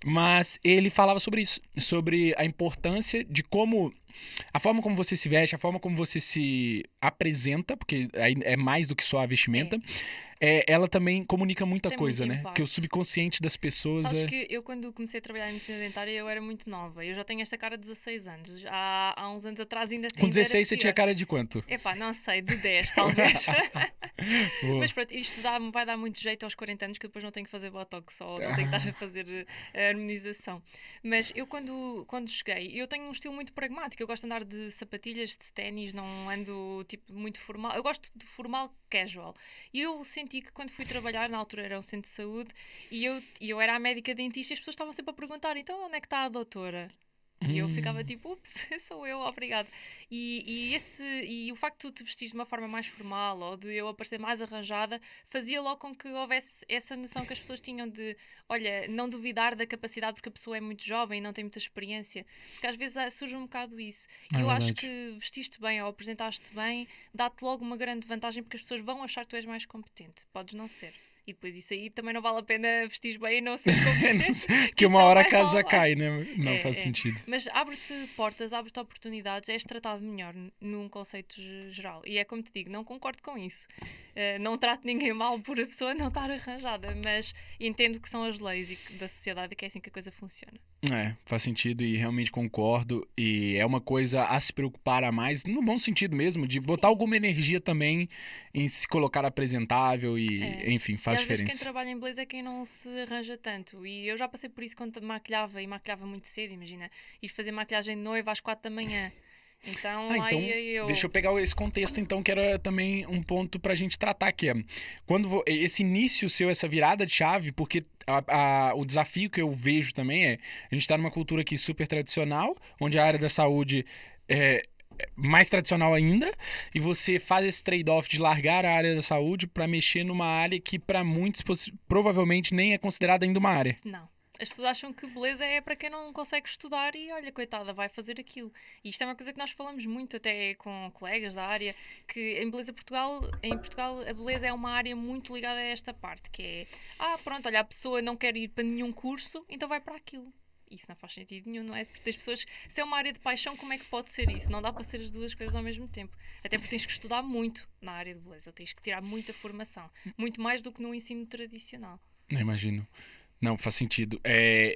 Mas ele falava sobre isso, sobre a importância de como a forma como você se veste, a forma como você se apresenta, porque aí é mais do que só a vestimenta, ela também comunica muita Tem coisa, muito né? impacto. Que o subconsciente das pessoas Sabes é... que eu, quando comecei a trabalhar em medicina dentária, eu era muito nova. Eu já tenho esta cara de 16 anos. Há uns anos atrás Com ainda era 16 você tinha pior. cara de quanto? Epá, não sei, de 10 talvez. Boa. Mas pronto, isto vai dar muito jeito aos 40 anos, que eu depois não tenho que fazer botox ou não tenho que estar Ah, a fazer a harmonização. Mas eu, quando cheguei, eu tenho um estilo muito pragmático. Eu gosto de andar de sapatilhas, de ténis, não ando tipo muito formal. Eu gosto de formal casual. E eu senti que quando fui trabalhar, na altura era um centro de saúde, e eu era a médica dentista, e as pessoas estavam sempre a perguntar: então onde é que está a doutora? E eu ficava hum, tipo, ups, sou eu, obrigado. E o facto de tu te vestires de uma forma mais formal ou de eu aparecer mais arranjada fazia logo com que houvesse essa noção que as pessoas tinham de, olha, não duvidar da capacidade porque a pessoa é muito jovem e não tem muita experiência. Porque às vezes surge um bocado isso. E é eu acho verdade. que vestiste bem ou apresentaste bem dá-te logo uma grande vantagem porque as pessoas vão achar que tu és mais competente. Podes não ser. E depois isso aí também não vale a pena vestir bem e não seres Não competente, sei, que que isso uma não hora a vai casa salvar. cai, né? Não faz É, é. sentido. Mas abre-te portas, abre-te oportunidades, és tratado melhor num conceito geral. E é como te digo, não concordo com isso. Não trato ninguém mal por a pessoa não estar arranjada, mas entendo que são as leis da sociedade e que é assim que a coisa funciona. É, faz sentido e realmente concordo. E é uma coisa a se preocupar a mais, no bom sentido mesmo, de botar Sim. alguma energia também em se colocar apresentável e, É. enfim, E faz às vezes quem diferença. trabalha em beleza é quem não se arranja tanto. E eu já passei por isso quando maquilhava e maquilhava muito cedo, imagina. Ir fazer maquilhagem de noiva às 4 da manhã. Então Ah, lá então, ia deixa eu. eu pegar esse contexto, então, que era também um ponto pra gente tratar, que é quando esse início seu, essa virada de chave, porque o desafio que eu vejo também é, a gente tá numa cultura aqui super tradicional, onde a área da saúde é mais tradicional ainda, e você faz esse trade-off de largar a área da saúde pra mexer numa área que pra muitos provavelmente nem é considerada ainda uma área. Não. As pessoas acham que beleza é para quem não consegue estudar e olha, coitada, vai fazer aquilo. E isto é uma coisa que nós falamos muito até com colegas da área, que em Portugal a beleza é uma área muito ligada a esta parte, que é, pronto, olha, a pessoa não quer ir para nenhum curso, então vai para aquilo. Isso não faz sentido nenhum, não é? Porque as pessoas, se é uma área de paixão, como é que pode ser isso? Não dá para ser as duas coisas ao mesmo tempo. Até porque tens que estudar muito na área de beleza, tens que tirar muita formação, muito mais do que no ensino tradicional. Não imagino. Não, faz sentido.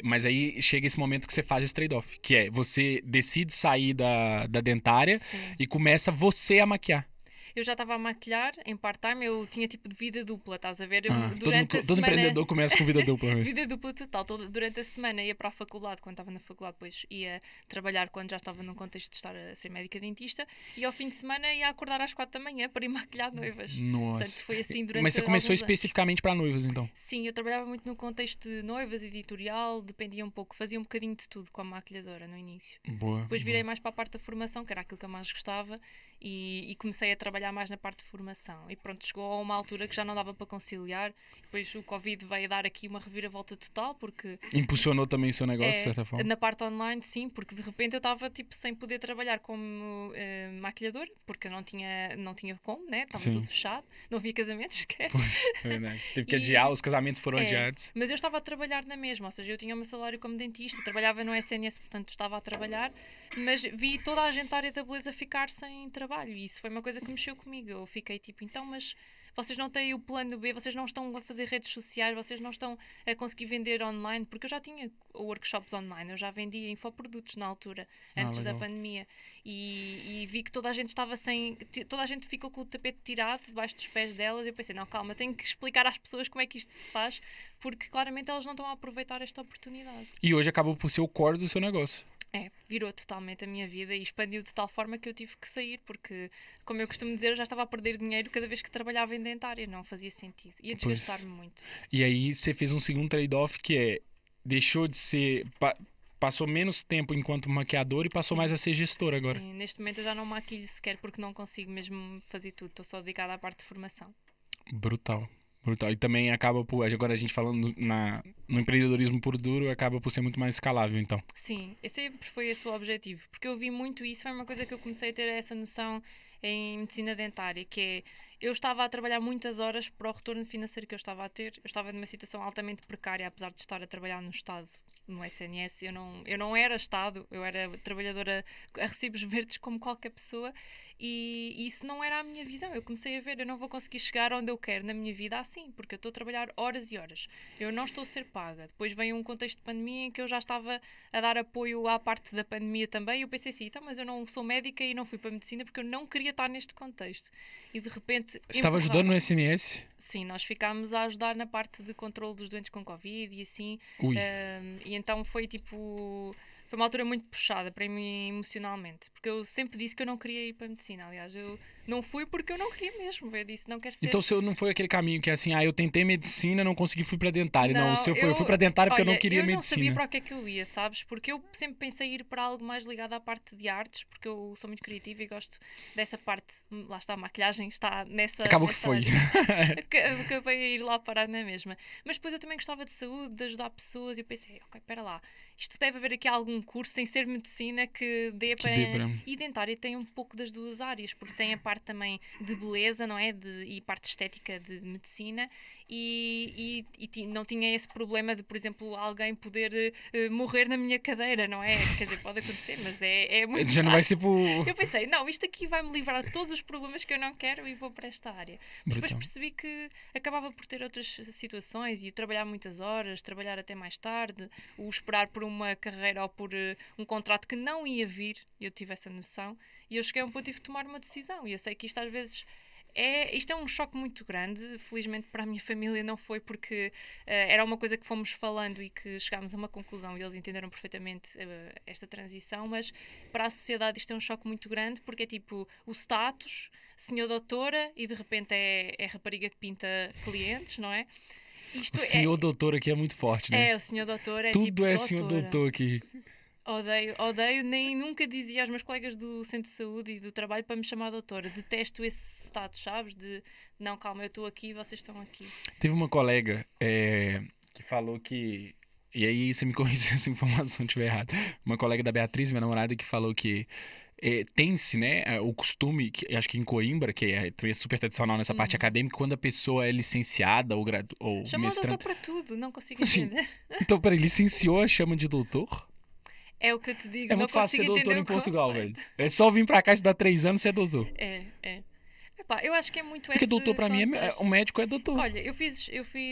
Mas aí chega esse momento que você faz esse trade-off, que é você decide sair da dentária Sim. e começa você a maquiar. Eu já estava a maquilhar em part-time, eu tinha tipo de vida dupla, estás a ver? Ah, Durante a todo semana. empreendedor começa com vida dupla, né? Vida dupla total. Durante a semana ia para a faculdade, quando estava na faculdade, depois ia trabalhar quando já estava num contexto de estar a ser médica dentista, e ao fim de semana ia acordar às 4 da manhã para ir maquilhar noivas. Portanto, Nossa. foi assim Mas durante você começou alguns anos. especificamente para noivos, então? Sim, eu trabalhava muito no contexto de noivas, editorial, dependia um pouco, fazia um bocadinho de tudo com a maquilhadora no início. Boa, Depois virei boa. mais para a parte da formação, que era aquilo que eu mais gostava, e comecei a trabalhar mais na parte de formação. E pronto, chegou a uma altura que já não dava para conciliar. Depois o Covid veio dar aqui uma reviravolta total, porque Impulsionou também o seu negócio, de certa forma? na parte online, sim, porque de repente eu estava tipo sem poder trabalhar como maquilhadora, porque eu não tinha como, né? Estava tudo Sim. fechado, não havia casamentos sequer. Pois, é verdade. Teve que adiar, E, os casamentos foram adiados. mas eu estava a trabalhar na mesma, ou seja, eu tinha o meu salário como dentista, trabalhava no SNS, portanto estava a trabalhar, mas vi toda a gente da área da beleza ficar sem trabalho e isso foi uma coisa que mexeu comigo. Eu fiquei tipo, então, mas vocês não têm o plano B, vocês não estão a fazer redes sociais, vocês não estão a conseguir vender online, porque eu já tinha workshops online, eu já vendia infoprodutos na altura, antes da Legal. pandemia, e vi que toda a gente estava toda a gente ficou com o tapete tirado debaixo dos pés delas, e eu pensei, não, calma, tenho que explicar às pessoas como é que isto se faz, porque claramente elas não estão a aproveitar esta oportunidade. E hoje acabou por ser o core do seu negócio. Virou totalmente a minha vida e expandiu de tal forma que eu tive que sair, porque, como eu costumo dizer, eu já estava a perder dinheiro cada vez que trabalhava em dentária, não fazia sentido. Ia Pois. desgastar-me muito. E aí você fez um segundo trade-off que é deixou de ser. Passou menos tempo enquanto maquiador e passou mais Sim, a ser gestor agora. sim. Neste momento eu já não maquilho sequer porque não consigo mesmo fazer tudo. Estou só dedicada à parte de formação. Brutal. Brutal. E também acaba por. Agora a gente falando no empreendedorismo puro duro, acaba por ser muito mais escalável, então. Sim, sempre foi esse o objetivo, porque eu vi muito isso, foi uma coisa que eu comecei a ter essa noção em medicina dentária, que é, eu estava a trabalhar muitas horas para o retorno financeiro que eu estava a ter, eu estava numa situação altamente precária, apesar de estar a trabalhar no Estado no SNS. Eu não era Estado, eu era trabalhadora a recibos verdes como qualquer pessoa, e isso não era a minha visão. Eu comecei a ver, eu não vou conseguir chegar onde eu quero na minha vida assim, porque eu estou a trabalhar horas e horas. Eu não estou a ser paga. Depois vem um contexto de pandemia em que eu já estava a dar apoio à parte da pandemia também, e eu pensei assim, então, mas eu não sou médica e não fui para a medicina porque eu não queria estar neste contexto. E de repente Você estava ajudando no empurraram. SNS? Sim, nós ficámos a ajudar na parte de controle dos doentes com Covid e assim. Ui. E então foi tipo. Foi uma altura muito puxada para mim emocionalmente, porque eu sempre disse que eu não queria ir para a medicina. Aliás, eu não fui porque eu não queria mesmo. Eu disse, não quero ser. Então o seu não foi aquele caminho que é assim, eu tentei medicina, não consegui, fui pra dentária. Não, o Não, seu foi, eu fui pra dentária porque eu não queria eu não sabia medicina. para o que é que eu ia, sabes? Porque eu sempre pensei em ir para algo mais ligado à parte de artes, porque eu sou muito criativa e gosto dessa parte. Lá está, a maquilhagem está Acabou que nessa foi. área. Acabei a ir lá parar na mesma. Mas depois eu também gostava de saúde, de ajudar pessoas, e eu pensei, ok, espera lá, isto deve haver aqui algum curso sem ser medicina que dê Que para. dê pra... E dentária tem um pouco das duas áreas, porque tem a parte também de beleza, não é? E parte estética de medicina, e não tinha esse problema de, por exemplo, alguém poder morrer na minha cadeira, não é? Quer dizer, pode acontecer, mas é muito Já não vai raro. ser por... Eu pensei, não, isto aqui vai-me livrar de todos os problemas que eu não quero e vou para esta área. Mas depois Brutal. percebi que acabava por ter outras situações e trabalhar muitas horas, trabalhar até mais tarde, o esperar por uma carreira ou por um contrato que não ia vir, eu tive essa noção, e eu cheguei a um ponto e tive de tomar uma decisão. E eu sei que isto às vezes isto é um choque muito grande. Felizmente para a minha família não foi, porque era uma coisa que fomos falando e que chegámos a uma conclusão e eles entenderam perfeitamente esta transição, mas para a sociedade isto é um choque muito grande, porque é tipo o status, senhor doutora, e de repente é rapariga que pinta clientes, não é? O Isto senhor doutor aqui é muito forte, né? o senhor doutor é Tudo tipo é senhor doutora. doutor aqui. Odeio, nem nunca dizia aos meus colegas do centro de saúde e do trabalho para me chamar doutora. Detesto esse status, sabes? De não, calma, eu estou aqui, vocês estão aqui. Teve uma colega que falou que... E aí você me corrige se essa informação estiver errada. Uma colega da Beatriz, minha namorada, que falou que tem-se, né, o costume, que, acho que em Coimbra, que também é super tradicional nessa parte acadêmica, quando a pessoa é licenciada ou Chamam doutor mestranda... para tudo, não consigo Assim, entender. então, peraí, licenciou, chama de doutor? É o que eu te digo, É não muito fácil consigo ser doutor entender em o Portugal, velho. conceito. É só vir pra cá estudar 3 anos e ser doutor. É. Epá, eu acho que é muito Porque doutor esse pra mim, contexto. o médico é doutor. Olha, eu fiz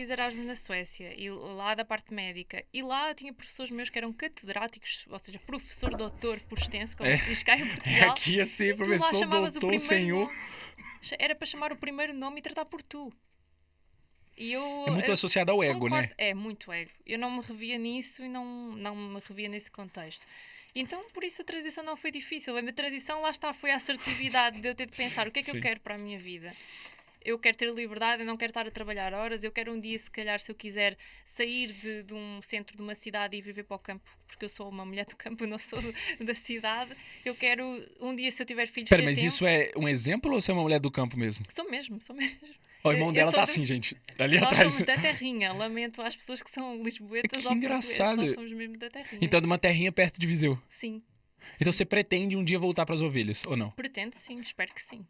Erasmus na Suécia, e lá da parte médica, e lá tinha professores meus que eram catedráticos, ou seja, professor doutor por extenso, como É, se diz cá em Portugal. aqui ia ser E tu lá professor, chamavas o doutor, primeiro senhor. nome. Era para chamar o primeiro nome e tratar por tu. E É muito associado ao ego, concordo, né? é muito ego. Eu não me revia nisso e não me revia nesse contexto. Então, por isso a transição não foi difícil. A transição, lá está, foi a assertividade de eu ter de pensar o que é que eu Sim. quero para a minha vida. Eu quero ter liberdade, eu não quero estar a trabalhar horas, eu quero um dia, se calhar, se eu quiser sair de um centro de uma cidade e viver para o campo, porque eu sou uma mulher do campo, não sou da cidade. Eu quero um dia, se eu tiver filhos, Pera, ter mas tempo. isso é um exemplo ou você é uma mulher do campo mesmo? Sou mesmo. Ó, o irmão dela tá assim, gente. Ali Nós atrás. somos da terrinha, lamento às pessoas que são lisboetas Que ou portugueses, engraçado. nós somos mesmo da terrinha. Então, de uma terrinha perto de Viseu. Sim. Então você pretende um dia voltar pras ovelhas, ou não? Pretendo sim, espero que sim.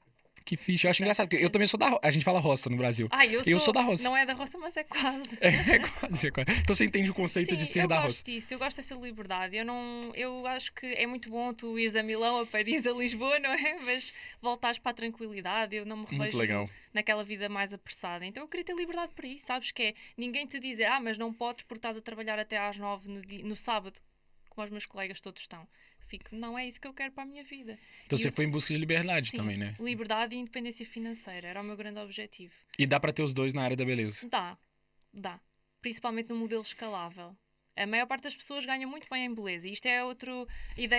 Que ficha. Eu acho engraçado, porque eu também sou da... A gente fala roça no Brasil. Eu sou da roça. Não é da roça, mas é quase. É quase, é quase. Então você entende o conceito Sim, de ser eu da roça. gosto disso, eu gosto dessa liberdade. Eu acho que é muito bom tu ires a Milão, a Paris, a Lisboa, não é? Mas voltares para a tranquilidade, eu não me Muito revejo legal. naquela vida mais apressada. Então eu queria ter liberdade para isso, sabes? Que é ninguém te dizer, mas não podes porque estás a trabalhar até às 9 no sábado, como os meus colegas todos estão. Fico, não é isso que eu quero para a minha vida. Então E você foi em busca de liberdade sim, também, né? liberdade e independência financeira era o meu grande objetivo. E dá pra ter os dois na área da beleza. Dá. Principalmente no modelo escalável. A maior parte das pessoas ganha muito bem em beleza. E isto é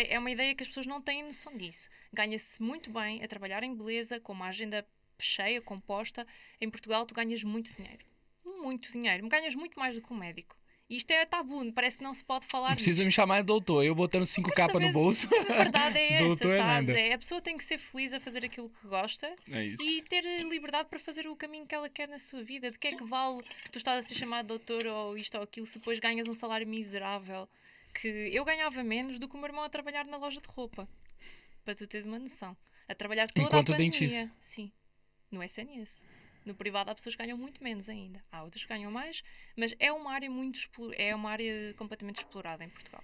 é uma ideia que as pessoas não têm noção disso. Ganha-se muito bem a trabalhar em beleza, com uma agenda cheia, composta. Em Portugal tu ganhas muito dinheiro. Muito dinheiro. Ganhas muito mais do que um médico. E isto é tabu, parece que não se pode falar Não precisa me disto. chamar de doutor, eu botando 5K no bolso. A verdade é essa, Doutor é sabes? nada. A pessoa tem que ser feliz a fazer aquilo que gosta É isso. e ter liberdade para fazer o caminho que ela quer na sua vida. De que é que vale tu estás a ser chamado doutor ou isto ou aquilo se depois ganhas um salário miserável? Que eu ganhava menos do que o meu irmão a trabalhar na loja de roupa. Para tu teres uma noção. A trabalhar toda Enquanto a pandemia. dentista. Sim. No SNS. No privado há pessoas que ganham muito menos ainda. Há outras que ganham mais, mas é uma área é uma área completamente explorada em Portugal.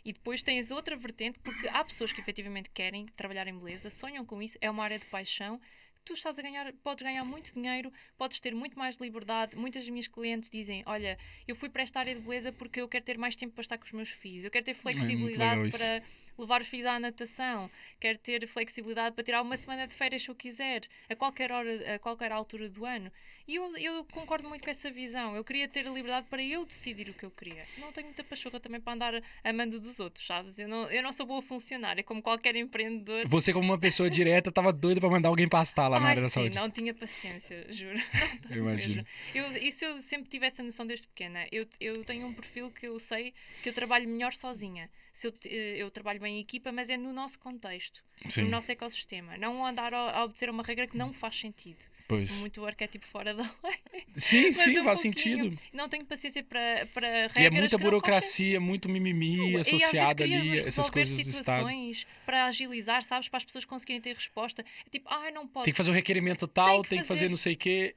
E depois tens outra vertente, porque há pessoas que efetivamente querem trabalhar em beleza, sonham com isso, é uma área de paixão. Tu estás a ganhar, podes ganhar muito dinheiro, podes ter muito mais liberdade. Muitas das minhas clientes dizem: olha, eu fui para esta área de beleza porque eu quero ter mais tempo para estar com os meus filhos, eu quero ter muito legal flexibilidade isso. para levar os filhos à natação, quero ter flexibilidade para tirar uma semana de férias se eu quiser, a qualquer hora, a qualquer altura do ano. E eu concordo muito com essa visão. Eu queria ter a liberdade para eu decidir o que eu queria. Não tenho muita pachorra também para andar a mando dos outros, sabes? Eu não sou boa funcionária, como qualquer empreendedor. Você, como uma pessoa direta, tava doida pra mandar alguém pastar lá na área da Sim, saúde. não tinha paciência, juro. Eu imagino. Isso eu sempre tive essa noção desde pequena. Eu tenho um perfil que eu sei que eu trabalho melhor sozinha. Eu trabalho bem em equipa, mas é no nosso contexto, Sim. no nosso ecossistema. Não andar a obedecer a uma regra que não faz sentido. Pois. Muito o arquétipo fora da lei. Sim, Mas sim, um faz pouquinho. sentido. Não tenho paciência para regras E é muita que não fazem burocracia, muito mimimi e às vezes associado ali, queríamos essas resolver coisas do Estado. situações para agilizar, sabes? Para as pessoas conseguirem ter resposta. É tipo, não pode. Tem que fazer o requerimento tal, tem que fazer fazer não sei o quê.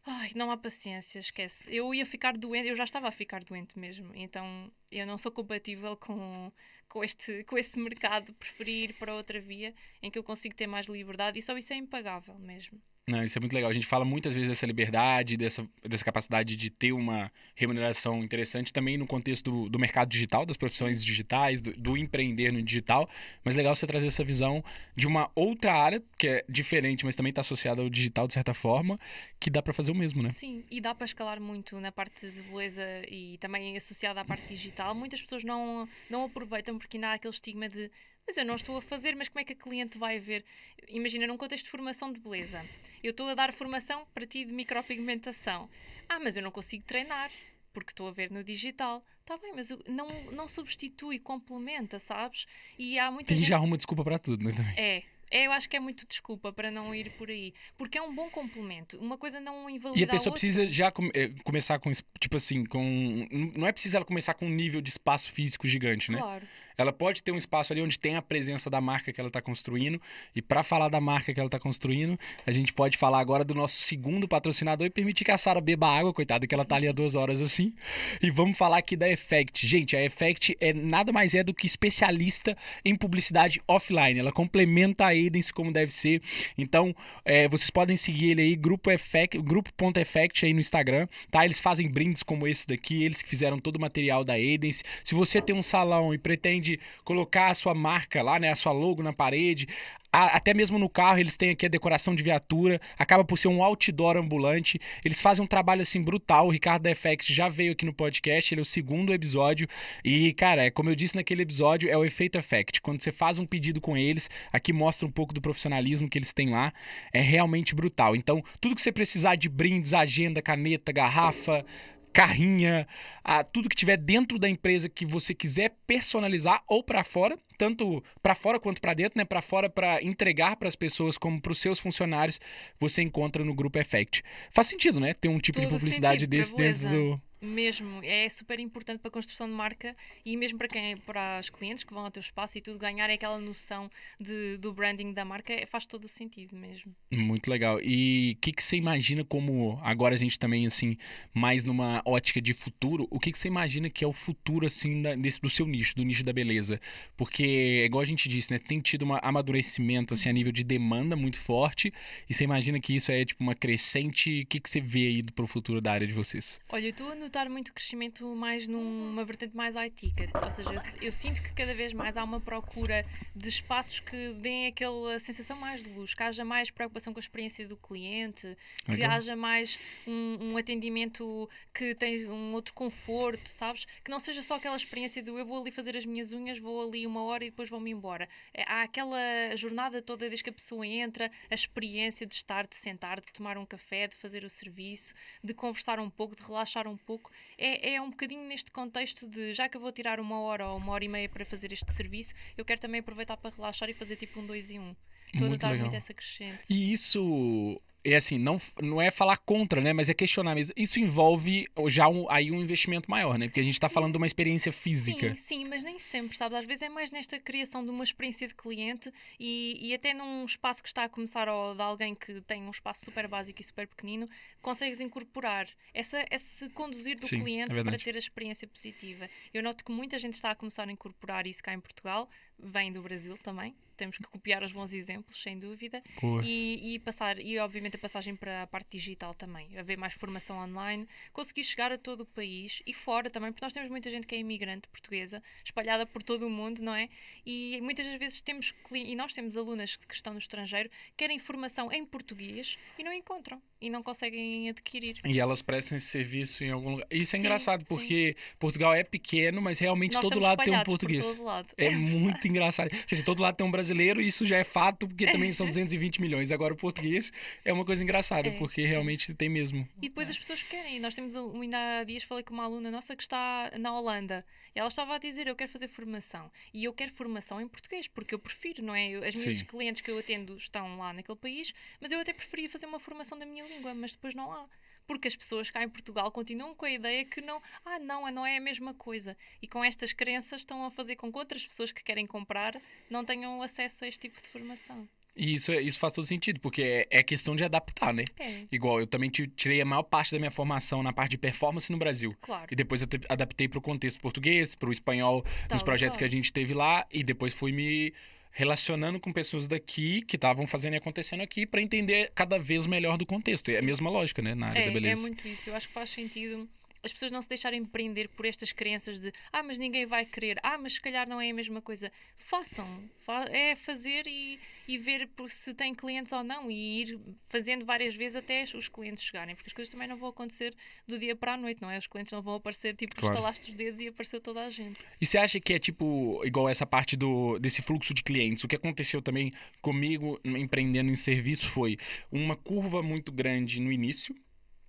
Ai, não há paciência, esquece. Eu ia ficar doente, eu já estava a ficar doente mesmo. Então eu não sou compatível com esse mercado. Preferi ir para outra via em que eu consigo ter mais liberdade e só isso é impagável mesmo. Não, isso é muito legal. A gente fala muitas vezes dessa liberdade, dessa capacidade de ter uma remuneração interessante também no contexto do mercado digital, das profissões digitais, do empreender no digital. Mas legal você trazer essa visão de uma outra área, que é diferente, mas também está associada ao digital de certa forma, que dá para fazer o mesmo, né? Sim, e dá para escalar muito na parte de beleza e também associada à parte digital. Muitas pessoas não aproveitam porque ainda há aquele estigma de mas eu não estou a fazer, mas como é que a cliente vai ver? Imagina, num contexto de formação de beleza. Eu estou a dar formação para ti de micropigmentação. Mas eu não consigo treinar, porque estou a ver no digital. Está bem, mas não substitui, complementa, sabes? E há muita Tem gente gente... que arruma desculpa para tudo, né? Também. Eu acho que é muito desculpa para não ir por aí. Porque é um bom complemento. Uma coisa não E a invalida a pessoa outra. precisa já começar com, tipo assim, não é preciso ela começar com um nível de espaço físico gigante, né? Claro. Ela pode ter um espaço ali onde tem a presença da marca que ela está construindo. E para falar da marca que ela está construindo, a gente pode falar agora do nosso segundo patrocinador e permitir que a Sara beba água, coitada, que ela tá ali há 2 horas assim. E vamos falar aqui da Effect. Gente, a Effect nada mais é do que especialista em publicidade offline. Ela complementa a Edens como deve ser. Então, vocês podem seguir ele aí, grupo.effect aí no Instagram, tá? Eles fazem brindes como esse daqui, eles que fizeram todo o material da Edens. Se você tem um salão e pretende colocar a sua marca lá, né, a sua logo na parede, até mesmo no carro eles têm aqui a decoração de viatura, acaba por ser um outdoor ambulante. Eles fazem um trabalho assim brutal. O Ricardo da FX já veio aqui no podcast, ele é o 2º episódio e, cara, como eu disse naquele episódio, é o efeito effect. Quando você faz um pedido com eles, aqui mostra um pouco do profissionalismo que eles têm lá, é realmente brutal. Então, tudo que você precisar de brindes, agenda, caneta, garrafa, carrinha, tudo que tiver dentro da empresa que você quiser personalizar ou para fora, tanto para fora quanto para dentro, né? Para fora para entregar para as pessoas como para os seus funcionários, você encontra no Grupo Effect. Faz sentido, né? Ter um tipo de publicidade desse dentro do... Mesmo, é super importante para a construção de marca e mesmo para os clientes que vão ao teu espaço e tudo, ganharem aquela noção do branding da marca, faz todo o sentido mesmo. Muito legal. E o que você imagina como, agora a gente também, assim, mais numa ótica de futuro, o que você imagina que é o futuro, assim, do seu nicho, do nicho da beleza? Porque, igual a gente disse, né, tem tido um amadurecimento, assim, a nível de demanda muito forte, e você imagina que isso é, tipo, uma crescente, o que você vê aí pro futuro da área de vocês? Olha, eu estou a notar muito crescimento mais numa vertente mais high-ticket, ou seja, eu sinto que cada vez mais há uma procura de espaços que deem aquela sensação mais de luz, que haja mais preocupação com a experiência do cliente, que haja mais um atendimento que tens um outro conforto, sabes? Que não seja só aquela experiência de eu vou ali fazer as minhas unhas, vou ali 1 hora e depois vou-me embora. Há aquela jornada toda desde que a pessoa entra, a experiência de estar, de sentar, de tomar um café, de fazer o serviço, de conversar um pouco, de relaxar um pouco. É um bocadinho neste contexto de, já que eu vou tirar 1 hora ou 1h30 para fazer este serviço, eu quero também aproveitar para relaxar e fazer tipo um 2 em 1. Estou a notar muito essa crescente. E isso é assim, não é falar contra, né? Mas é questionar mesmo. Isso envolve já aí um investimento maior, né? Porque a gente tá falando de uma experiência física. Sim, mas nem sempre, sabes? Às vezes é mais nesta criação de uma experiência de cliente e até num espaço que está a começar ou de alguém que tem um espaço super básico e super pequenino, consegues incorporar esse conduzir do Sim, é cliente para verdade. ter a experiência positiva. Eu noto que muita gente está a começar a incorporar isso cá em Portugal, vem do Brasil também. Temos que copiar os bons exemplos, sem dúvida, Pô. e obviamente a passagem para a parte digital também, haver mais formação online, conseguir chegar a todo o país e fora também, porque nós temos muita gente que é imigrante portuguesa, espalhada por todo o mundo, não é? E muitas das vezes e nós temos alunas que estão no estrangeiro, querem formação em português e não encontram, e não conseguem adquirir. E elas prestam esse serviço em algum lugar. Isso é Sim, engraçado, sim. porque Portugal é pequeno, mas realmente Nós todo estamos lado tem um espalhados por português. todo lado. É muito engraçado. Quer dizer, todo lado tem um brasileiro, e isso já é fato, porque também são 220 milhões. Agora, o português é uma coisa engraçada, É, porque é. realmente tem mesmo. E depois as pessoas querem. Nós temos, ainda há dias falei com uma aluna nossa que está na Holanda. E ela estava a dizer, eu quero fazer formação. E eu quero formação em português, porque eu prefiro, não é? As minhas Sim. clientes que eu atendo estão lá naquele país, mas eu até preferia fazer uma formação da minha língua, mas depois não há. Porque as pessoas cá em Portugal continuam com a ideia que não é a mesma coisa. E com estas crenças estão a fazer com que outras pessoas que querem comprar não tenham acesso a este tipo de formação. E isso faz todo sentido, porque é questão de adaptar, né? É, Igual, eu também tirei a maior parte da minha formação na parte de performance no Brasil. claro. E depois eu adaptei para o contexto português, para o espanhol, nos Tal e projetos que a qual. gente teve lá. E depois fui me relacionando com pessoas daqui que estavam fazendo e acontecendo aqui para entender cada vez melhor do contexto. É a Sim. mesma lógica, né? Na área da É beleza. muito isso. Eu acho que faz sentido as pessoas não se deixarem prender por estas crenças de mas ninguém vai querer, mas se calhar não é a mesma coisa. Façam. É fazer e ver se têm clientes ou não e ir fazendo várias vezes até os clientes chegarem, porque as coisas também não vão acontecer do dia para a noite, não é? Os clientes não vão aparecer tipo Claro. estalaste os dedos e apareceu toda a gente. E você acha que é tipo, igual essa parte desse fluxo de clientes? O que aconteceu também comigo empreendendo em serviço foi uma curva muito grande no início,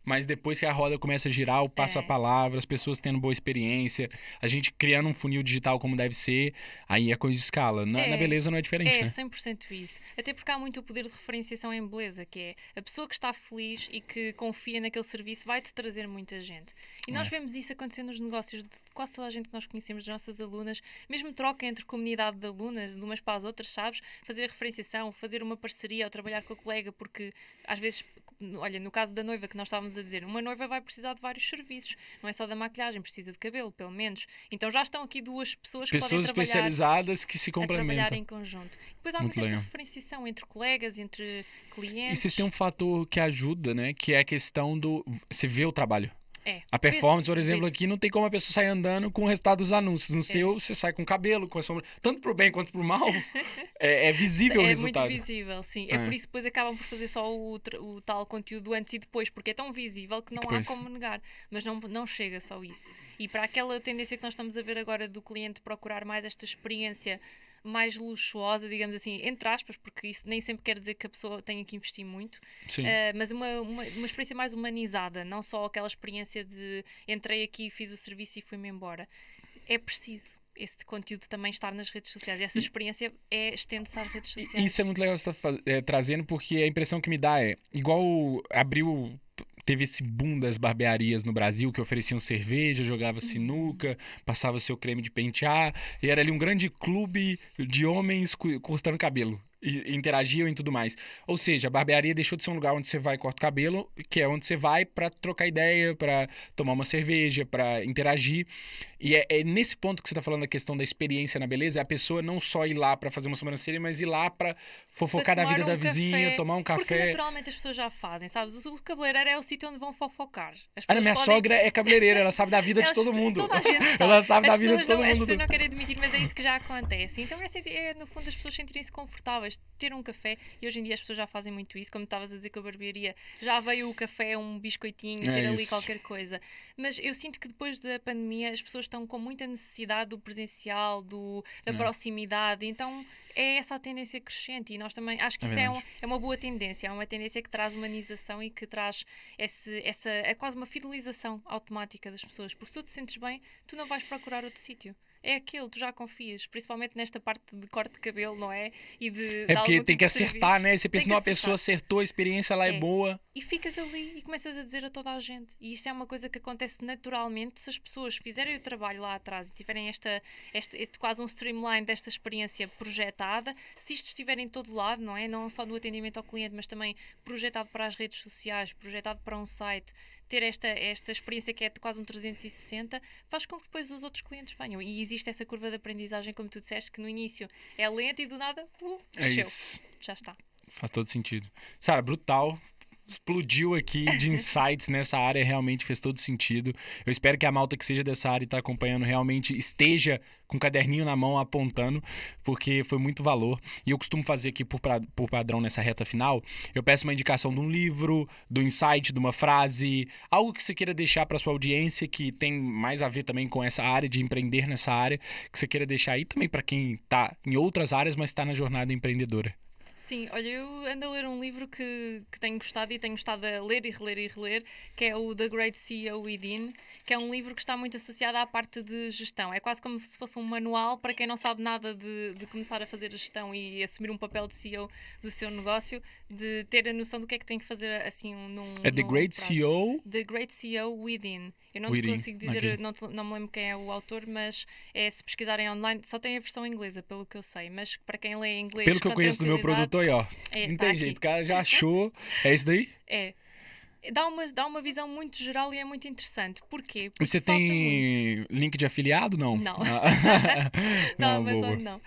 mas depois que a roda começa a girar, eu passo a É. palavra, as pessoas tendo boa experiência, a gente criando um funil digital como deve ser, aí a coisa escala. Na beleza não é diferente, É né? 100% isso. Até porque há muito o poder de referenciação em beleza, que é a pessoa que está feliz e que confia naquele serviço vai-te trazer muita gente. E nós É. vemos isso acontecer nos negócios de quase toda a gente que nós conhecemos, das nossas alunas, mesmo troca entre comunidade de alunas, de umas para as outras, sabes? Fazer a referenciação, fazer uma parceria ou trabalhar com a colega, porque às vezes, olha, no caso da noiva que nós estávamos a dizer, uma noiva vai precisar de vários serviços, não é só da maquilhagem, precisa de cabelo, pelo menos. Então já estão aqui duas pessoas que podem Pessoas trabalhar especializadas que se a trabalhar complementam. em conjunto. Depois há Muito muito esta legal. referenciação entre colegas, entre E vocês têm clientes. um fator que ajuda, né? Que é a questão do... Você vê o trabalho. É, A performance, por exemplo, vê-se. aqui não tem como a pessoa sair andando com o resultado dos anúncios. No É. seu, você sai com cabelo, com a sombra. Tanto pro bem quanto pro mal, é visível o É muito resultado. visível, sim. É por isso que depois acabam por fazer só o tal conteúdo antes e depois, porque é tão visível que não há Depois. como negar. Mas não chega só isso. E para aquela tendência que nós estamos a ver agora do cliente procurar mais esta experiência mais luxuosa, digamos assim, entre aspas, porque isso nem sempre quer dizer que a pessoa tenha que investir muito, Sim. mas uma experiência mais humanizada, não só aquela experiência de entrei aqui, fiz o serviço e fui-me embora. É preciso esse conteúdo também estar nas redes sociais. Essa experiência estende-se às redes sociais. Isso é muito legal você estar trazendo, porque a impressão que me dá é, igual abriu... Teve esse boom das barbearias no Brasil que ofereciam cerveja, jogava sinuca, passava seu creme de pentear, e era ali um grande clube de homens cortando cabelo. E interagiam e tudo mais. Ou seja, a barbearia deixou de ser um lugar onde você vai e corta o cabelo, que é onde você vai pra trocar ideia, pra tomar uma cerveja, pra interagir. E é nesse ponto que você tá falando da questão da experiência na beleza, é a pessoa não só ir lá pra fazer uma sobrancelha, mas ir lá pra fofocar da vida da vizinha, tomar um Porque café. naturalmente as pessoas já fazem, sabes? O cabeleireiro é o sítio onde vão fofocar. As Minha pessoas podem... sogra é cabeleireira, ela sabe da vida de todo mundo. Toda a gente sabe. Ela sabe da As vida de pessoas todo As mundo. pessoas não querem admitir, mas é isso que já acontece. Então no fundo as pessoas sentirem-se confortáveis, ter um café, e hoje em dia as pessoas já fazem muito isso, como estavas a dizer com a barbearia, já veio o café, um biscoitinho, ter ali isso. qualquer coisa. Mas eu sinto que depois da pandemia as pessoas estão com muita necessidade do presencial, da proximidade, então é essa a tendência crescente e nós também, acho que isso é uma boa tendência, é uma tendência que traz humanização e que traz é quase uma fidelização automática das pessoas, porque se tu te sentes bem, tu não vais procurar outro sítio. é aquele, tu já confias, principalmente nesta parte de corte de cabelo, não é? E de É porque algum tem tipo que de acertar, serviços. né? Você Tem pensa, que não, a acertar. pessoa acertou, a experiência lá é boa. E ficas ali e começas a dizer a toda a gente. E isso é uma coisa que acontece naturalmente se as pessoas fizerem o trabalho lá atrás e tiverem quase um streamline desta experiência projetada. Se isto estiver em todo lado, não é? Não só no atendimento ao cliente, mas também projetado para as redes sociais, projetado para um site, ter esta experiência que é quase um 360, faz com que depois os outros clientes venham. E existe essa curva de aprendizagem, como tu disseste, que no início é lenta e do nada, É desceu. isso. Já está. Faz todo sentido. Sara, brutal. Explodiu aqui de insights nessa área, realmente fez todo sentido. Eu espero que a malta que seja dessa área e está acompanhando realmente esteja com o caderninho na mão apontando, porque foi muito valor. E eu costumo fazer aqui por padrão nessa reta final, eu peço uma indicação de um livro, do insight, de uma frase, algo que você queira deixar para sua audiência que tem mais a ver também com essa área de empreender nessa área, que você queira deixar aí também para quem está em outras áreas, mas está na jornada empreendedora. Sim, olha, eu ando a ler um livro que tenho gostado e tenho estado a ler e reler, que é o The Great CEO Within, que é um livro que está muito associado à parte de gestão. É quase como se fosse um manual para quem não sabe nada de começar a fazer a gestão e assumir um papel de CEO do seu negócio, de ter a noção do que é que tem que fazer assim É The Great prazo. CEO? The Great CEO Within. Eu não te Within, consigo dizer, ok. não me lembro quem é o autor, mas se pesquisarem online, só tem a versão inglesa, pelo que eu sei, mas para quem lê em inglês, Pelo que eu com conheço do meu tranquilidade, produto aí, ó. É, Não tá tem aqui. jeito, o cara já achou. É isso daí? É. Dá uma visão muito geral e é muito interessante. Porquê? E Porque você falta muito. tem link de afiliado? Não. Não. Ah. Na Não, Amazon boa. não.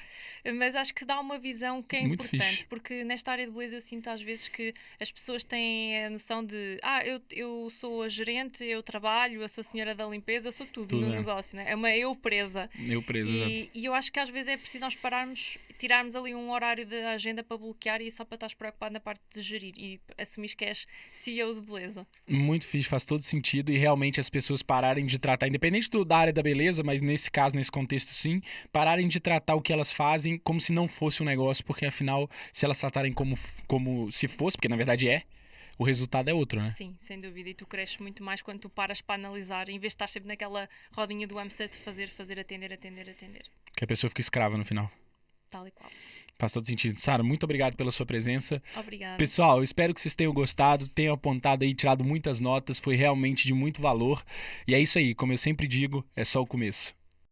Mas acho que dá uma visão que é Muito importante, fixe. porque nesta área de beleza eu sinto às vezes que as pessoas têm a noção de eu sou a gerente, eu trabalho, eu sou a senhora da limpeza, eu sou tudo Tudo, no é. negócio, né? É uma eu presa. Eu preso, exato. E eu acho que às vezes é preciso nós pararmos, tirarmos ali um horário da agenda para bloquear e só para estar preocupado na parte de gerir e assumir que és CEO de beleza. Muito fixe, faz todo sentido. E realmente as pessoas pararem de tratar, independente da área da beleza, mas nesse caso, nesse contexto sim, pararem de tratar o que elas fazem como se não fosse um negócio, porque afinal, se elas tratarem como se fosse, porque na verdade é, o resultado é outro, né? Sim, sem dúvida. E tu cresces muito mais quando tu paras para analisar, em vez de estar sempre naquela rodinha do hamster de fazer, atender. Que a pessoa fica escrava no final. Tal e qual. Faz todo sentido. Sara, muito obrigado pela sua presença. Obrigada. Pessoal, eu espero que vocês tenham gostado, tenham apontado aí, tirado muitas notas, foi realmente de muito valor. E é isso aí, como eu sempre digo, é só o começo.